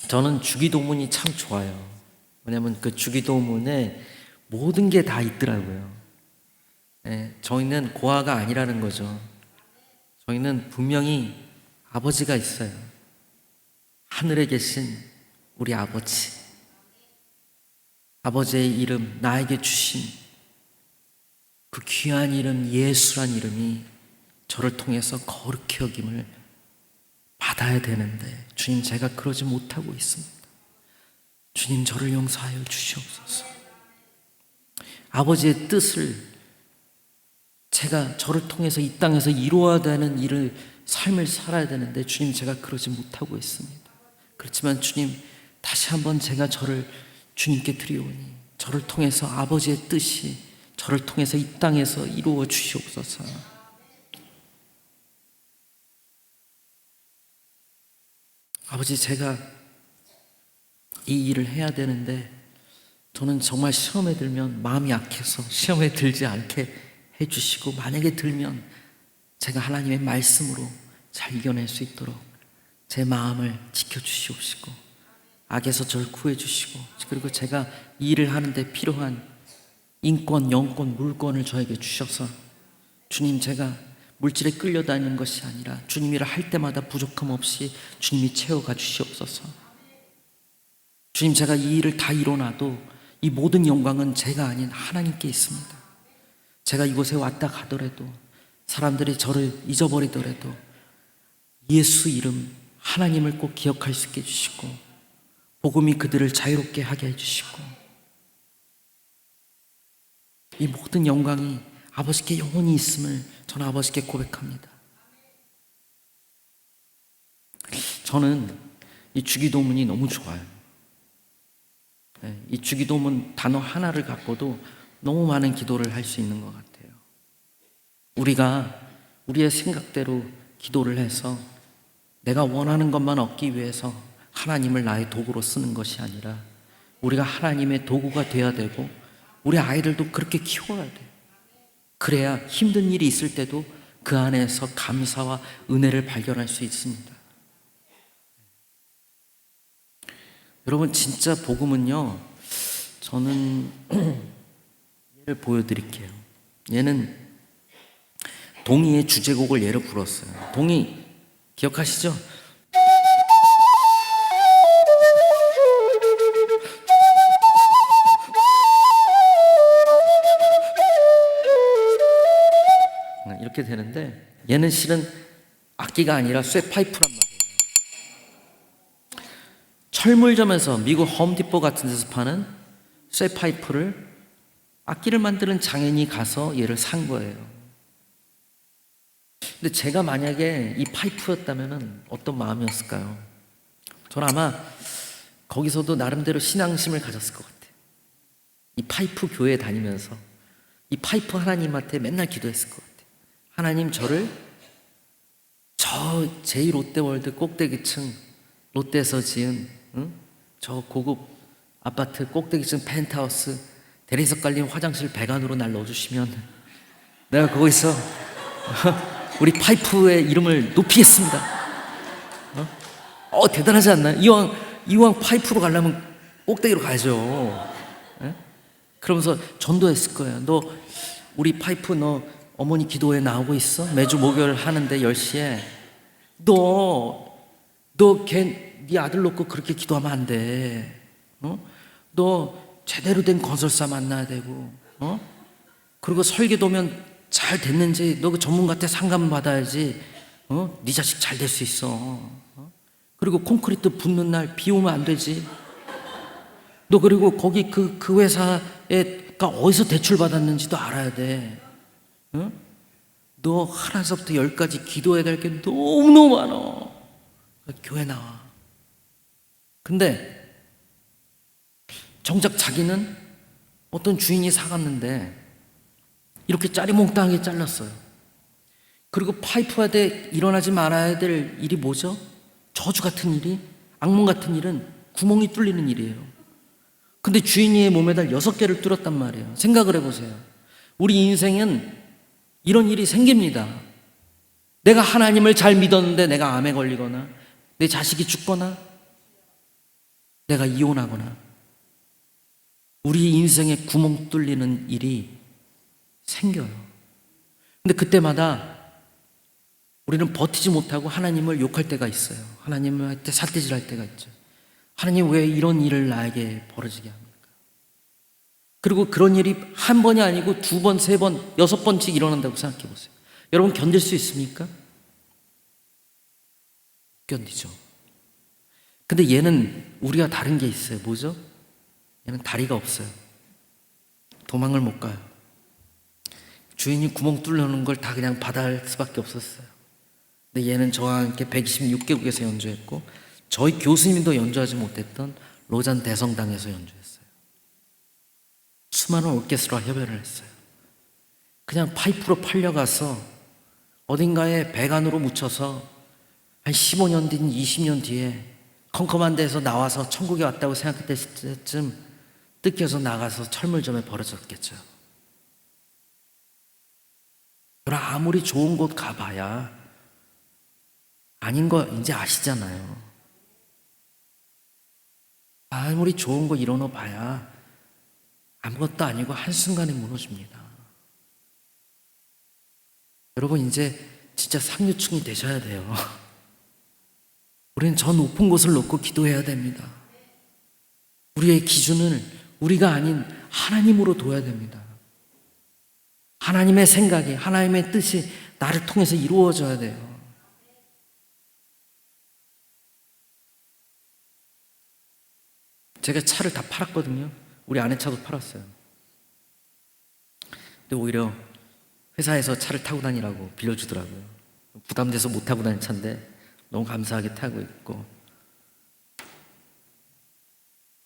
저는 주기도문이 참 좋아요. 왜냐면 그 주기도문에 모든 게 다 있더라고요. 네, 저희는 고아가 아니라는 거죠. 저희는 분명히 아버지가 있어요. 하늘에 계신 우리 아버지. 아버지의 이름, 나에게 주신 그 귀한 이름 예수란 이름이 저를 통해서 거룩히 여김을 받아야 되는데 주님, 제가 그러지 못하고 있습니다. 주님, 저를 용서하여 주시옵소서. 아버지의 뜻을 제가 저를 통해서 이 땅에서 이루어야 되는 일을 삶을 살아야 되는데 주님, 제가 그러지 못하고 있습니다. 그렇지만 주님, 다시 한번 제가 저를 주님께 드리오니 저를 통해서 아버지의 뜻이 저를 통해서 이 땅에서 이루어 주시옵소서. 아버지, 제가 이 일을 해야 되는데 저는 정말 시험에 들면 마음이 약해서 시험에 들지 않게 해주시고, 만약에 들면 제가 하나님의 말씀으로 잘 이겨낼 수 있도록 제 마음을 지켜주시옵시고 악에서 저를 구해주시고, 그리고 제가 이 일을 하는데 필요한 인권, 영권, 물권을 저에게 주셔서 주님, 제가 물질에 끌려다니는 것이 아니라 주님 일을 할 때마다 부족함 없이 주님이 채워가 주시옵소서. 주님, 제가 이 일을 다 이뤄놔도 이 모든 영광은 제가 아닌 하나님께 있습니다. 제가 이곳에 왔다 가더라도 사람들이 저를 잊어버리더라도 예수 이름 하나님을 꼭 기억할 수 있게 해주시고 복음이 그들을 자유롭게 하게 해주시고 이 모든 영광이 아버지께 영원히 있음을 저는 아버지께 고백합니다. 저는 이 주기도문이 너무 좋아요. 이 주기도문 단어 하나를 갖고도 너무 많은 기도를 할 수 있는 것 같아요. 우리가 우리의 생각대로 기도를 해서 내가 원하는 것만 얻기 위해서 하나님을 나의 도구로 쓰는 것이 아니라 우리가 하나님의 도구가 되어야 되고 우리 아이들도 그렇게 키워야 돼요. 그래야 힘든 일이 있을 때도 그 안에서 감사와 은혜를 발견할 수 있습니다. 여러분, 진짜 복음은요, 저는 예를 보여드릴게요. 얘는 동이의 주제곡을 예로 불었어요. 동이 기억하시죠? 이렇게 되는데 얘는 실은 악기가 아니라 쇠파이프란 말이에요. 철물점에서 미국 홈디포 같은 데서 파는 쇠파이프를 악기를 만드는 장인이 가서 얘를 산 거예요. 근데 제가 만약에 이 파이프였다면 어떤 마음이었을까요? 저는 아마 거기서도 나름대로 신앙심을 가졌을 것 같아요. 이 파이프 교회 다니면서 이 파이프 하나님한테 맨날 기도했을 것 같아요. 하나님, 저를 저 제2롯데월드 꼭대기층 롯데에서 지은 저 고급 아파트 꼭대기층 펜트하우스 대리석 깔린 화장실 배관으로 날 넣어주시면 내가 거기서 우리 파이프의 이름을 높이겠습니다. 대단하지 않나요? 이왕 파이프로 가려면 꼭대기로 가야죠. 그러면서 전도했을 거예요. 너 우리 파이프 너 어머니 기도회 나오고 있어? 매주 목요일 하는데 10시에 너 네 아들 놓고 그렇게 기도하면 안 돼. 너 제대로 된 건설사 만나야 되고 그리고 설계도면 잘 됐는지 너 그 전문가한테 상담 받아야지 네 자식 잘 될 수 있어. 그리고 콘크리트 붓는 날 비 오면 안 되지. 너 그리고 거기 그 회사가 어디서 대출 받았는지도 알아야 돼. 너 하나서부터 10까지 기도해야 될 게 너무너무 많아. 교회 나와. 근데 정작 자기는 어떤 주인이 사갔는데 이렇게 짜리몽땅하게 잘랐어요. 그리고 파이프한테 일어나지 말아야 될 일이 뭐죠? 저주 같은 일이, 악몽 같은 일은 구멍이 뚫리는 일이에요. 근데 주인의 몸에다 6개를 뚫었단 말이에요. 생각을 해보세요. 우리 인생은 이런 일이 생깁니다. 내가 하나님을 잘 믿었는데 내가 암에 걸리거나 내 자식이 죽거나 내가 이혼하거나 우리 인생에 구멍 뚫리는 일이 생겨요. 근데 그때마다 우리는 버티지 못하고 하나님을 욕할 때가 있어요. 하나님한테 삿대질할 때가 있죠. 하나님 왜 이런 일을 나에게 벌어지게 합니까? 그리고 그런 일이 한 번이 아니고 두 번, 세 번, 여섯 번씩 일어난다고 생각해 보세요. 여러분 견딜 수 있습니까? 못 견디죠. 근데 얘는 우리가 다른 게 있어요. 뭐죠? 얘는 다리가 없어요. 도망을 못 가요. 주인이 구멍 뚫려는 걸 다 그냥 받아할 수밖에 없었어요. 근데 얘는 저와 함께 126개국에서 연주했고 저희 교수님도 연주하지 못했던 로잔 대성당에서 연주했어요. 수많은 오케스트라와 협연을 했어요. 그냥 파이프로 팔려가서 어딘가에 배관으로 묻혀서 한 15년 뒤, 20년 뒤에 컴컴한 데서 나와서 천국에 왔다고 생각했을 때쯤 뜯겨서 나가서 철물점에 버려졌겠죠. 그러나 아무리 좋은 곳 가봐야 아닌 거 이제 아시잖아요. 아무리 좋은 거 이뤄놓 봐야 아무것도 아니고 한순간에 무너집니다. 여러분 이제 진짜 상류층이 되셔야 돼요. 우리는 저 높은 곳을 놓고 기도해야 됩니다. 우리의 기준을 우리가 아닌 하나님으로 둬야 됩니다. 하나님의 생각이, 하나님의 뜻이 나를 통해서 이루어져야 돼요. 제가 차를 다 팔았거든요. 우리 아내 차도 팔았어요. 근데 오히려 회사에서 차를 타고 다니라고 빌려주더라고요. 부담돼서 못 타고 다니는 차인데 너무 감사하게 타고 있고,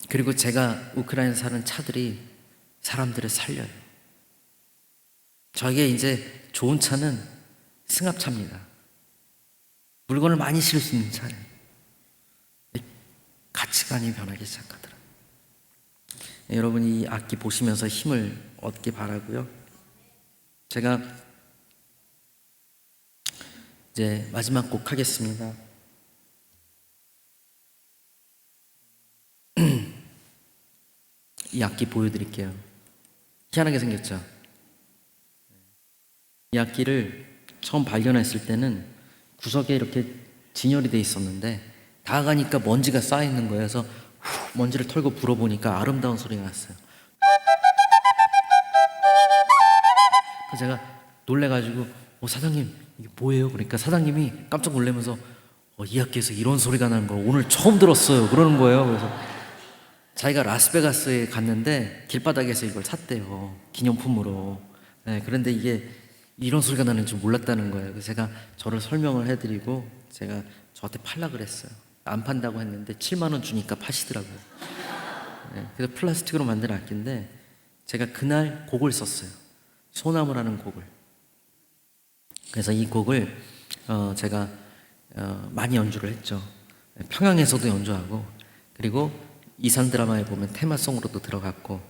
그리고 제가 우크라이나에 사는 차들이 사람들을 살려요. 저에게 이제 좋은 차는 승합차입니다. 물건을 많이 실을 수 있는 차예요. 가치관이 변하기 시작하더라고요. 여러분이 이 악기 보시면서 힘을 얻기 바라고요. 제가 이제 마지막 곡 하겠습니다. 이 악기 보여드릴게요. 희한하게 생겼죠? 이 악기를 처음 발견했을 때는 구석에 이렇게 진열이 돼 있었는데 다가가니까 먼지가 쌓여있는 거예요. 그래서 먼지를 털고 불어보니까 아름다운 소리가 났어요. 그래서 제가 놀래가지고 사장님 이게 뭐예요? 그러니까 사장님이 깜짝 놀라면서 이 악기에서 이런 소리가 나는 걸 오늘 처음 들었어요 그러는 거예요. 그래서 자기가 라스베가스에 갔는데 길바닥에서 이걸 샀대요, 기념품으로. 네, 그런데 이게 이런 소리가 나는 줄 몰랐다는 거예요. 그래서 제가 저를 설명을 해드리고 제가 저한테 팔라 그랬어요. 안 판다고 했는데 7만 원 주니까 파시더라고요. 네, 그래서 플라스틱으로 만든 악기인데 제가 그날 곡을 썼어요. 소나무라는 곡을. 그래서 이 곡을 제가 많이 연주를 했죠. 평양에서도 연주하고, 그리고 이산 드라마에 보면 테마송으로도 들어갔고,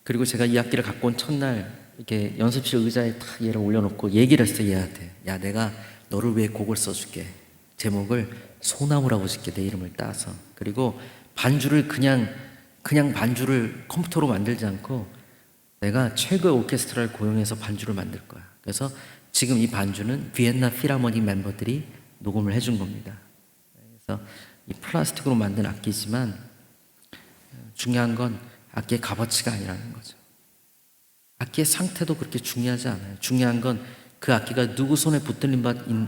그리고 제가 이 악기를 갖고 온 첫날 이렇게 연습실 의자에 탁 얘를 올려놓고 얘기를 했어요. 얘한테, 야 내가 너를 위해 곡을 써줄게. 제목을 소나무라고 짓게, 내 이름을 따서. 그리고 반주를 그냥 반주를 컴퓨터로 만들지 않고 내가 최고의 오케스트라를 고용해서 반주를 만들 거야. 그래서 지금 이 반주는 비엔나 필하모닉 멤버들이 녹음을 해준 겁니다. 그래서 이 플라스틱으로 만든 악기지만 중요한 건 악기의 값어치가 아니라는 거죠. 악기의 상태도 그렇게 중요하지 않아요. 중요한 건 그 악기가 누구 손에 붙들림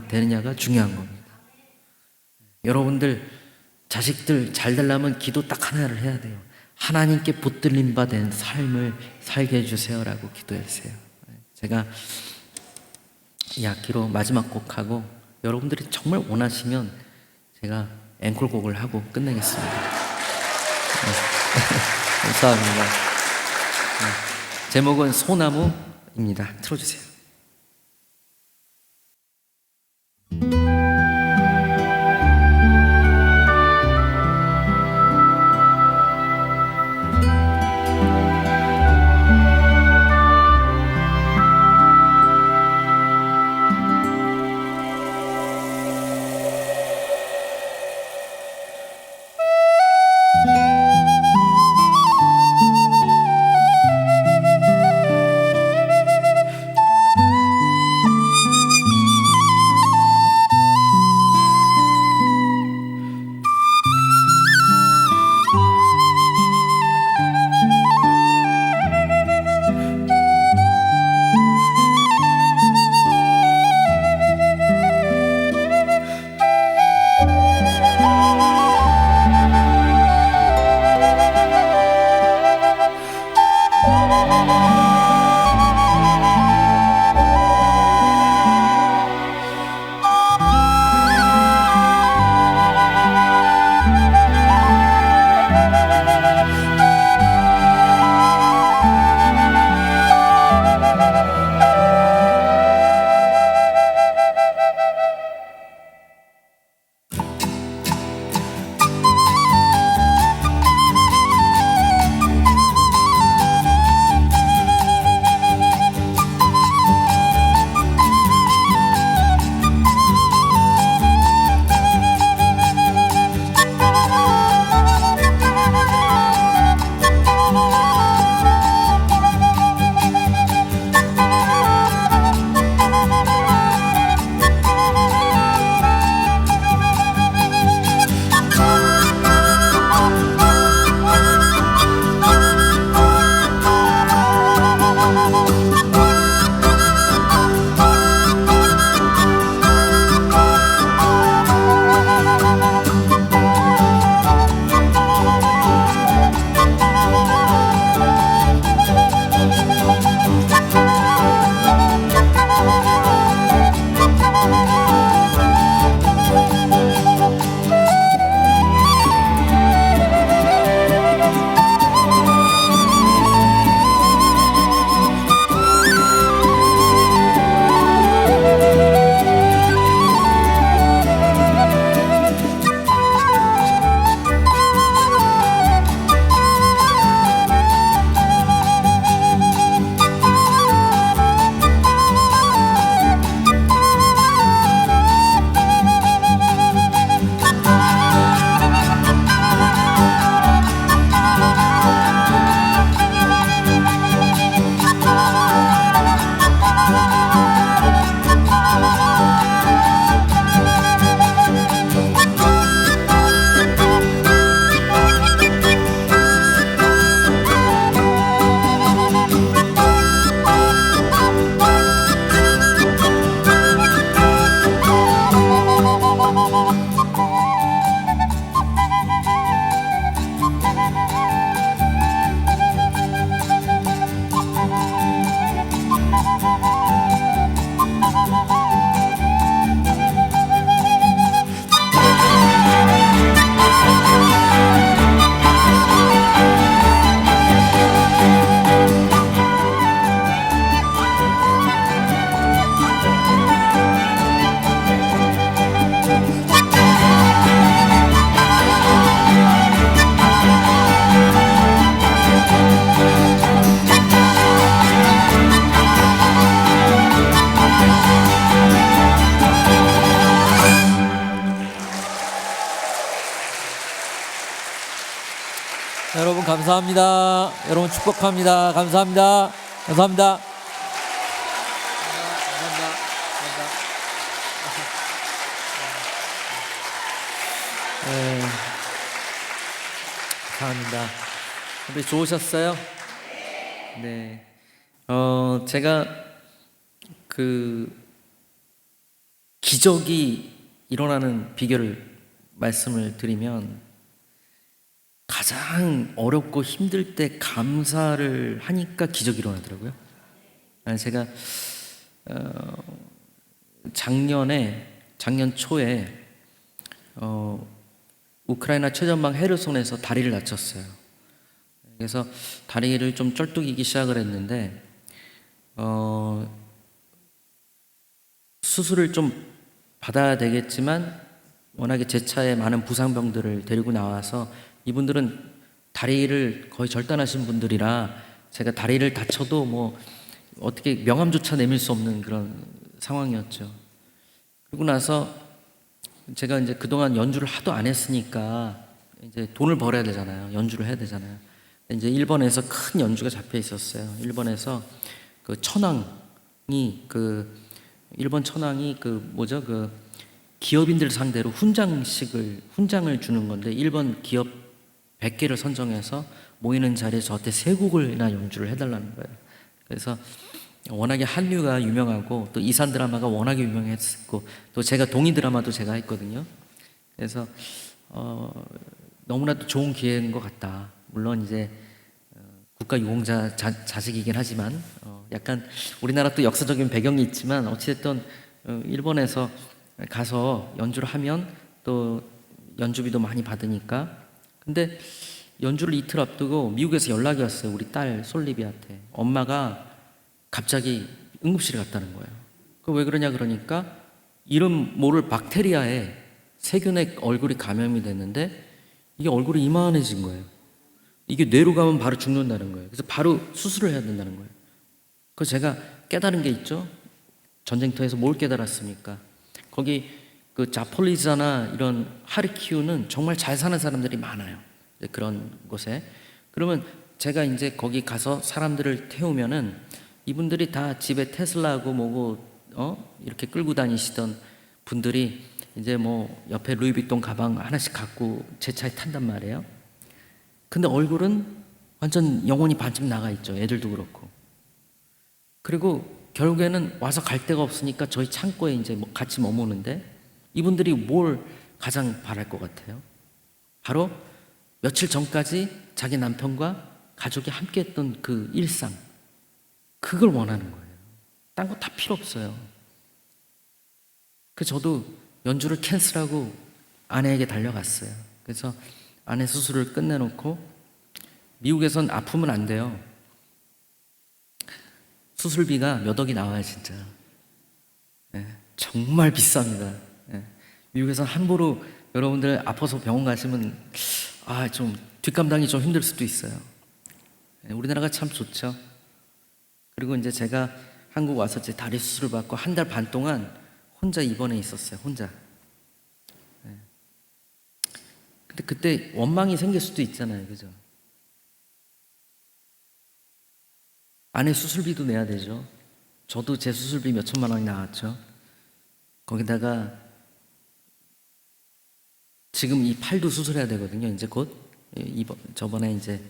되느냐가 중요한 겁니다. 여러분들 자식들 잘 되려면 기도 딱 하나를 해야 돼요. 하나님께 붙들림 받은 삶을 살게 해주세요라고 기도했어요. 제가 이 악기로 마지막 곡하고 여러분들이 정말 원하시면 제가 앵콜곡을 하고 끝내겠습니다. 감사합니다. 제목은 소나무입니다. 틀어주세요. 여러분 감사합니다. 여러분 축복합니다. 감사합니다. 감사합니다. 네. 감사합니다. 근데 좋으셨어요? 네. 제가 그 기적이 일어나는 비결을 말씀을 드리면 가장 어렵고 힘들 때 감사를 하니까 기적이 일어나더라고요. 제가 작년 초에 우크라이나 최전방 헤르손에서 다리를 다쳤어요. 그래서 다리를 좀 쩔뚝이기 시작을 했는데 수술을 좀 받아야 되겠지만 워낙에 제 차에 많은 부상병들을 데리고 나와서 이분들은 다리를 거의 절단하신 분들이라 제가 다리를 다쳐도 뭐 어떻게 명함조차 내밀 수 없는 그런 상황이었죠. 그리고 나서 제가 이제 그동안 연주를 하도 안 했으니까 이제 돈을 벌어야 되잖아요. 연주를 해야 되잖아요. 이제 일본에서 큰 연주가 잡혀 있었어요. 일본에서 그 천황이 일본 천황이 기업인들 상대로 훈장을 주는 건데 일본 기업 100개를 선정해서 모이는 자리에 저한테 3곡이나 연주를 해달라는 거예요. 그래서 워낙에 한류가 유명하고 또 이산 드라마가 워낙에 유명했고 또 제가 동이 드라마도 제가 했거든요. 그래서 너무나도 좋은 기회인 것 같다. 물론 이제 국가 유공자 자식이긴 하지만 약간 우리나라 또 역사적인 배경이 있지만 어찌됐든 일본에서 가서 연주를 하면 또 연주비도 많이 받으니까. 근데 연주를 이틀 앞두고 미국에서 연락이 왔어요. 우리 딸 솔리비한테. 엄마가 갑자기 응급실에 갔다는 거예요. 왜 그러냐 그러니까 이름 모를 박테리아에 세균의 얼굴이 감염이 됐는데 이게 얼굴이 이만해진 거예요. 이게 뇌로 가면 바로 죽는다는 거예요. 그래서 바로 수술을 해야 된다는 거예요. 그래서 제가 깨달은 게 있죠. 전쟁터에서 뭘 깨달았습니까? 거기 그 자폴리자나 이런 하르키우는 정말 잘 사는 사람들이 많아요. 그런 곳에. 그러면 제가 이제 거기 가서 사람들을 태우면은 이분들이 다 집에 테슬라하고 뭐고 이렇게 끌고 다니시던 분들이 이제 뭐 옆에 루이비통 가방 하나씩 갖고 제 차에 탄단 말이에요. 근데 얼굴은 완전 영혼이 반쯤 나가 있죠. 애들도 그렇고. 그리고 결국에는 와서 갈 데가 없으니까 저희 창고에 이제 같이 머무는데 이분들이 뭘 가장 바랄 것 같아요? 바로 며칠 전까지 자기 남편과 가족이 함께 했던 그 일상, 그걸 원하는 거예요. 딴 거 다 필요 없어요. 저도 연주를 캔슬하고 아내에게 달려갔어요. 그래서 아내 수술을 끝내놓고 미국에선 아프면 안 돼요. 수술비가 몇 억이 나와요, 진짜. 네, 정말 비쌉니다. 네, 미국에선 함부로 여러분들 아파서 병원 가시면 좀 뒷감당이 좀 힘들 수도 있어요. 네, 우리나라가 참 좋죠. 그리고 이제 제가 한국 와서 제 다리 수술을 받고 1달 반 동안 혼자 입원해 있었어요. 혼자. 네. 근데 그때 원망이 생길 수도 있잖아요, 그죠? 아내 수술비도 내야 되죠. 저도 제 수술비 몇 천만 원이 나왔죠. 거기다가 지금 이 팔도 수술해야 되거든요. 이제 곧 저번에 이제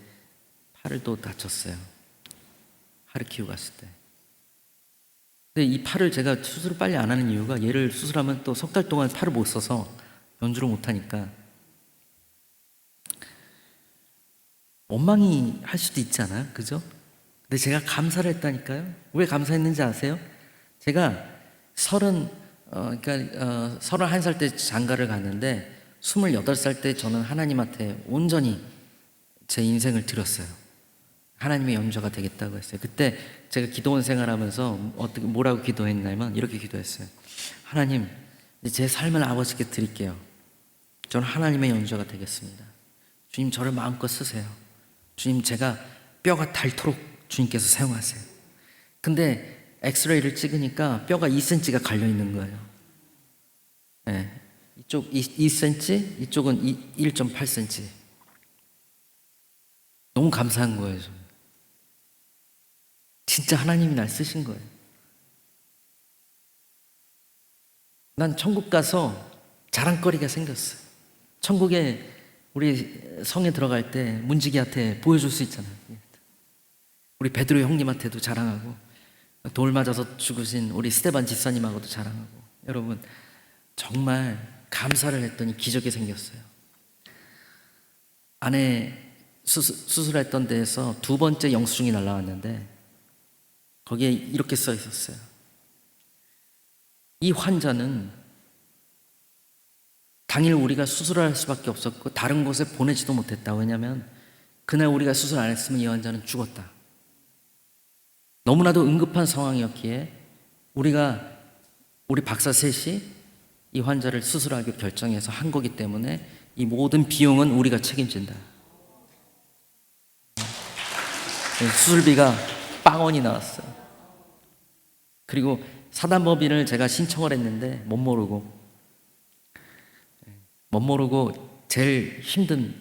팔을 또 다쳤어요. 하르키우 갔을 때. 근데 이 팔을 제가 수술을 빨리 안 하는 이유가 얘를 수술하면 또 3달 동안 팔을 못 써서 연주를 못하니까 원망이 할 수도 있지 않아요? 그죠? 근데 제가 감사를 했다니까요. 왜 감사했는지 아세요? 제가 31살 때 장가를 갔는데 28살 때 저는 하나님한테 온전히 제 인생을 드렸어요. 하나님의 연주가 되겠다고 했어요. 그때 제가 기도원 생활하면서 뭐라고 기도했냐면 이렇게 기도했어요. 하나님, 제 삶을 아버지께 드릴게요. 저는 하나님의 연주가 되겠습니다. 주님, 저를 마음껏 쓰세요. 주님, 제가 뼈가 닳도록 주님께서 사용하세요. 근데 엑스레이를 찍으니까 뼈가 2cm가 갈려 있는 거예요. 네. 이쪽 2cm, 이쪽은 1.8cm. 너무 감사한 거예요, 저는. 진짜 하나님이 날 쓰신 거예요. 난 천국 가서 자랑거리가 생겼어요. 천국에 우리 성에 들어갈 때 문지기한테 보여줄 수 있잖아요. 우리 베드로 형님한테도 자랑하고 돌 맞아서 죽으신 우리 스테반 집사님하고도 자랑하고. 여러분, 정말 감사를 했더니 기적이 생겼어요. 아내 수술했던 데에서 2번째 영수증이 날라왔는데 거기에 이렇게 써 있었어요. 이 환자는 당일 우리가 수술할 수밖에 없었고 다른 곳에 보내지도 못했다. 왜냐하면 그날 우리가 수술 안 했으면 이 환자는 죽었다. 너무나도 응급한 상황이었기에 우리 박사 셋이 이 환자를 수술하기로 결정해서 한 거기 때문에 이 모든 비용은 우리가 책임진다. 수술비가 빵원이 나왔어요. 그리고 사단법인을 제가 신청을 했는데 못 모르고 제일 힘든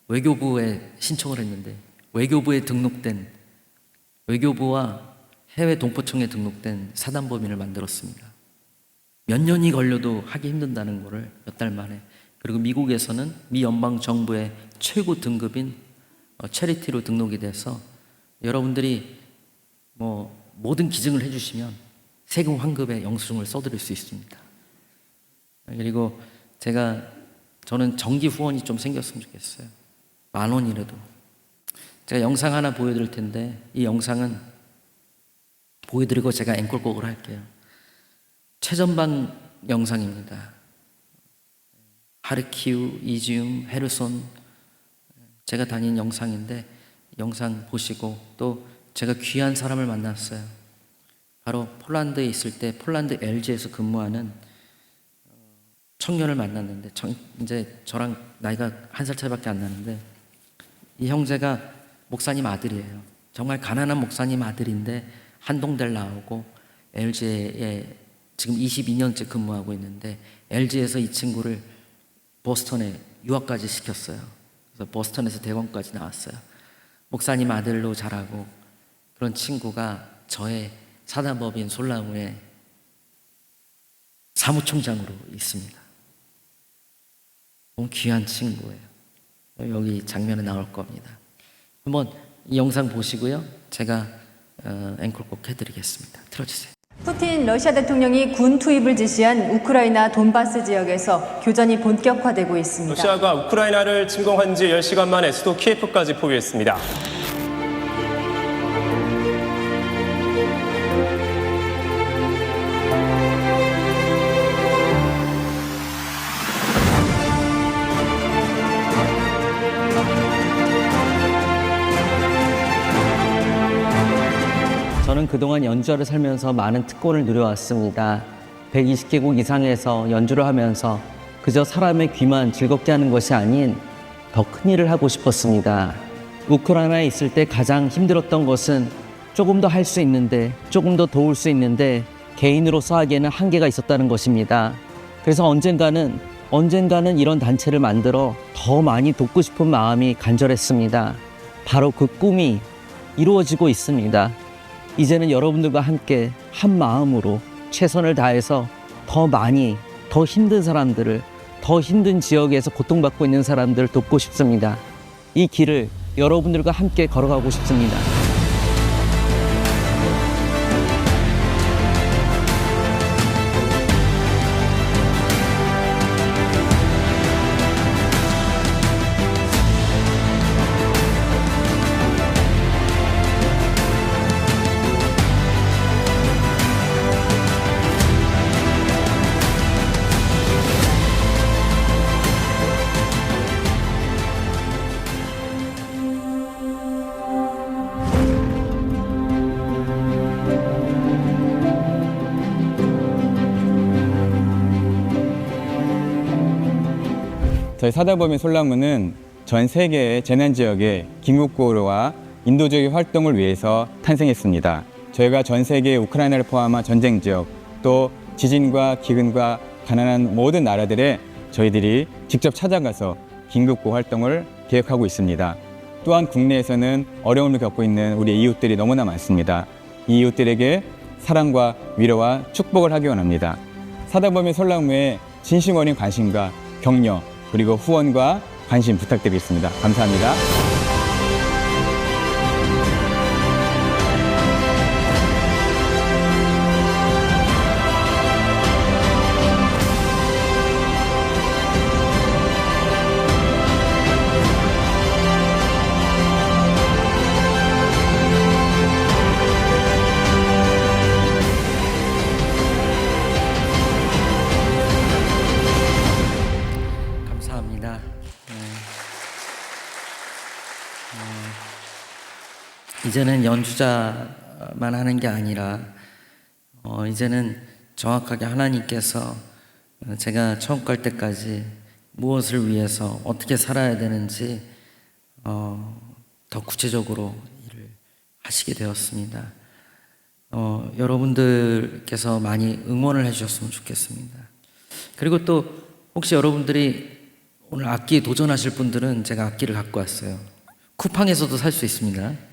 외교부에 신청을 했는데 외교부에 등록된 외교부와 해외 동포청에 등록된 사단법인을 만들었습니다. 몇 년이 걸려도 하기 힘든다는 거를 몇 달 만에. 그리고 미국에서는 미 연방 정부의 최고 등급인 체리티로 등록이 돼서 여러분들이 모든 기증을 해주시면 세금 환급의 영수증을 써드릴 수 있습니다. 그리고 저는 정기 후원이 좀 생겼으면 좋겠어요. 10,000원이라도. 제가 영상 하나 보여드릴 텐데 이 영상은 보여드리고 제가 앵콜곡을 할게요. 최전방 영상입니다. 하르키우, 이지움, 헤르손 제가 다닌 영상인데 영상 보시고 또 제가 귀한 사람을 만났어요. 바로 폴란드에 있을 때 폴란드 LG에서 근무하는 청년을 만났는데 이제 저랑 나이가 1살 차이밖에 안 나는데 이 형제가 목사님 아들이에요. 정말 가난한 목사님 아들인데 한동대를 나오고 LG에 지금 22년째 근무하고 있는데 LG에서 이 친구를 보스턴에 유학까지 시켰어요. 그래서 보스턴에서 대학원까지 나왔어요. 목사님 아들로 자라고 그런 친구가 저의 사단법인 솔나무의 사무총장으로 있습니다. 너무 귀한 친구예요. 여기 장면에 나올 겁니다. 한번 이 영상 보시고요. 제가 앵콜곡 해드리겠습니다. 틀어주세요. 푸틴 러시아 대통령이 군 투입을 지시한 우크라이나 돈바스 지역에서 교전이 본격화되고 있습니다. 러시아가 우크라이나를 침공한 지 10시간 만에 수도 키예프까지 포위했습니다. 저는 그동안 연주자를 살면서 많은 특권을 누려왔습니다. 120개국 이상에서 연주를 하면서 그저 사람의 귀만 즐겁게 하는 것이 아닌 더 큰 일을 하고 싶었습니다. 우크라이나에 있을 때 가장 힘들었던 것은 조금 더 할 수 있는데, 조금 더 도울 수 있는데 개인으로서 하기에는 한계가 있었다는 것입니다. 그래서 언젠가는 이런 단체를 만들어 더 많이 돕고 싶은 마음이 간절했습니다. 바로 그 꿈이 이루어지고 있습니다. 이제는 여러분들과 함께 한 마음으로 최선을 다해서 더 많이, 더 힘든 사람들을, 더 힘든 지역에서 고통받고 있는 사람들을 돕고 싶습니다. 이 길을 여러분들과 함께 걸어가고 싶습니다. 저희 사다범위 솔라문은 전 세계의 재난 지역의 긴급구호와 인도적인 활동을 위해서 탄생했습니다. 저희가 전 세계 우크라이나를 포함한 전쟁 지역, 또 지진과 기근과 가난한 모든 나라들에 저희들이 직접 찾아가서 긴급구호 활동을 계획하고 있습니다. 또한 국내에서는 어려움을 겪고 있는 우리 이웃들이 너무나 많습니다. 이 이웃들에게 사랑과 위로와 축복을 하기 원합니다. 사다범위 솔라무에 진심 어린 관심과 격려 그리고 후원과 관심 부탁드리겠습니다. 감사합니다. 감사합니다. 이제는 연주자만 하는 게 아니라 이제는 정확하게 하나님께서 제가 처음 갈 때까지 무엇을 위해서 어떻게 살아야 되는지 더 구체적으로 일을 하시게 되었습니다. 여러분들께서 많이 응원을 해주셨으면 좋겠습니다. 그리고 또 혹시 여러분들이 오늘 악기에 도전하실 분들은 제가 악기를 갖고 왔어요. 쿠팡에서도 살 수 있습니다.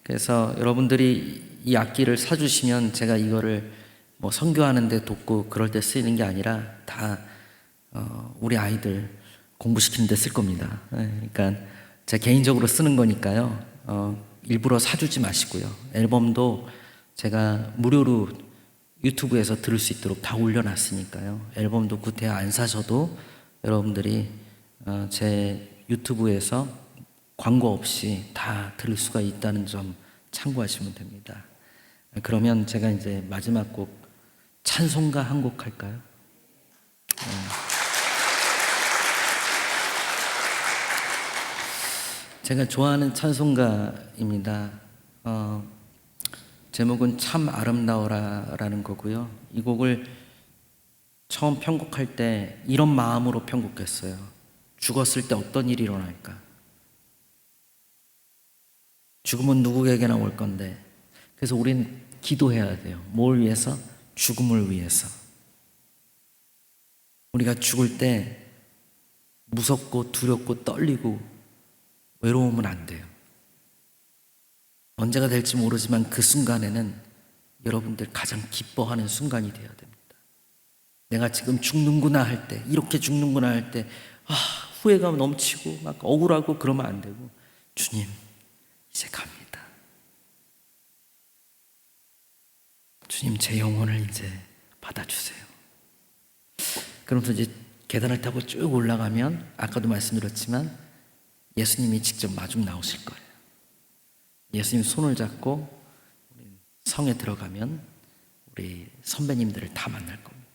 그래서 여러분들이 이 악기를 사주시면 제가 이거를 뭐 선교하는 데 돕고 그럴 때 쓰이는 게 아니라 다 우리 아이들 공부시키는 데 쓸 겁니다. 그러니까 제가 개인적으로 쓰는 거니까요. 일부러 사주지 마시고요. 앨범도 제가 무료로 유튜브에서 들을 수 있도록 다 올려놨으니까요. 앨범도 구태 안 사셔도 여러분들이 제 유튜브에서 광고 없이 다 들을 수가 있다는 점 참고하시면 됩니다. 그러면 제가 이제 마지막 곡 찬송가 한 곡 할까요? 제가 좋아하는 찬송가입니다. 제목은 참 아름다워라라는 거고요. 이 곡을 처음 편곡할 때 이런 마음으로 편곡했어요. 죽었을 때 어떤 일이 일어날까? 죽음은 누구에게나 올 건데, 그래서 우린 기도해야 돼요. 뭘 위해서? 죽음을 위해서. 우리가 죽을 때 무섭고 두렵고 떨리고 외로우면 안 돼요. 언제가 될지 모르지만 그 순간에는 여러분들 가장 기뻐하는 순간이 되어야 됩니다. 내가 지금 죽는구나 할 때, 이렇게 죽는구나 할 때, 후회감 넘치고 막 억울하고 그러면 안 되고, 주님, 이제 갑니다. 주님, 제 영혼을 이제 받아주세요. 그러면서 이제 계단을 타고 쭉 올라가면 아까도 말씀드렸지만 예수님이 직접 마중 나오실 거예요. 예수님 손을 잡고 성에 들어가면 우리 선배님들을 다 만날 겁니다.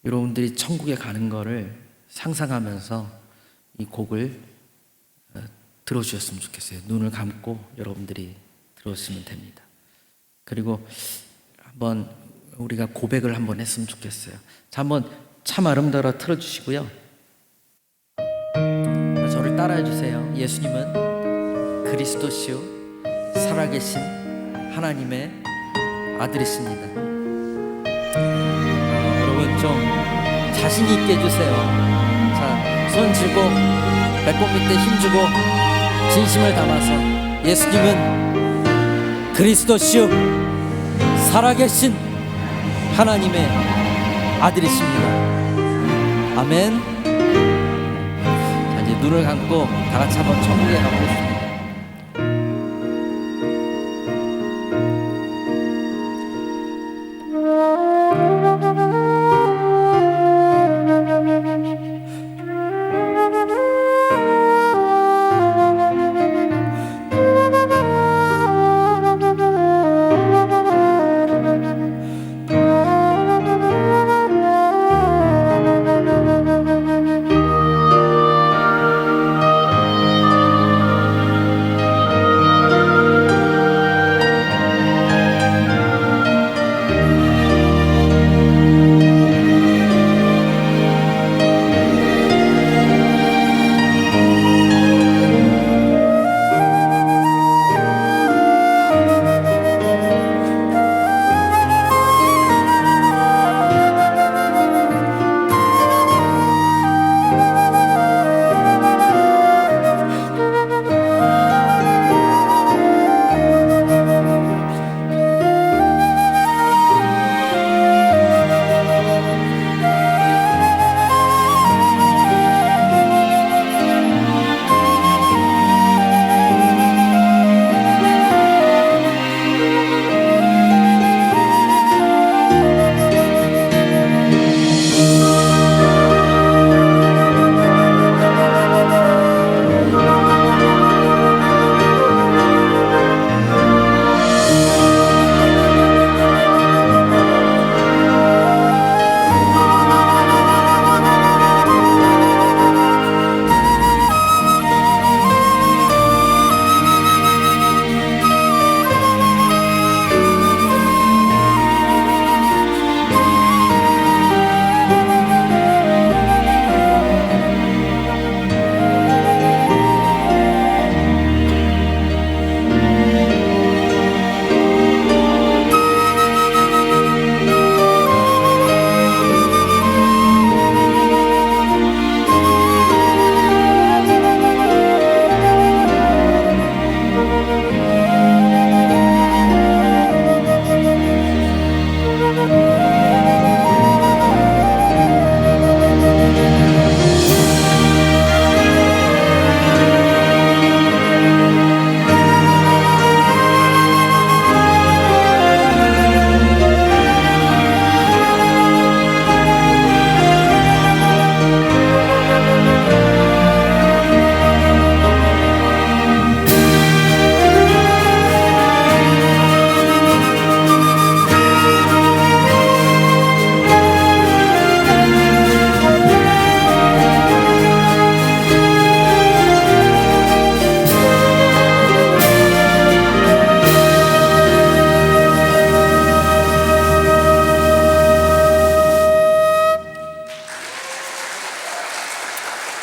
여러분들이 천국에 가는 거를 상상하면서 이 곡을 들어주셨으면 좋겠어요. 눈을 감고 여러분들이 들어주시면 됩니다. 그리고 한번 우리가 고백을 한번 했으면 좋겠어요. 자, 한번 참 아름다워라 틀어주시고요. 저를 따라해 주세요. 예수님은 그리스도시요 살아계신 하나님의 아들이십니다. 여러분 좀 자신 있게 해주세요. 자, 손 쥐고 배꼽 밑에 힘주고 진심을 담아서 예수님은 그리스도시요 살아계신 하나님의 아들이십니다. 아멘. 자, 이제 눈을 감고 다 같이 한번 천국에 가보겠습니다.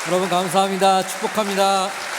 여러분 감사합니다. 축복합니다.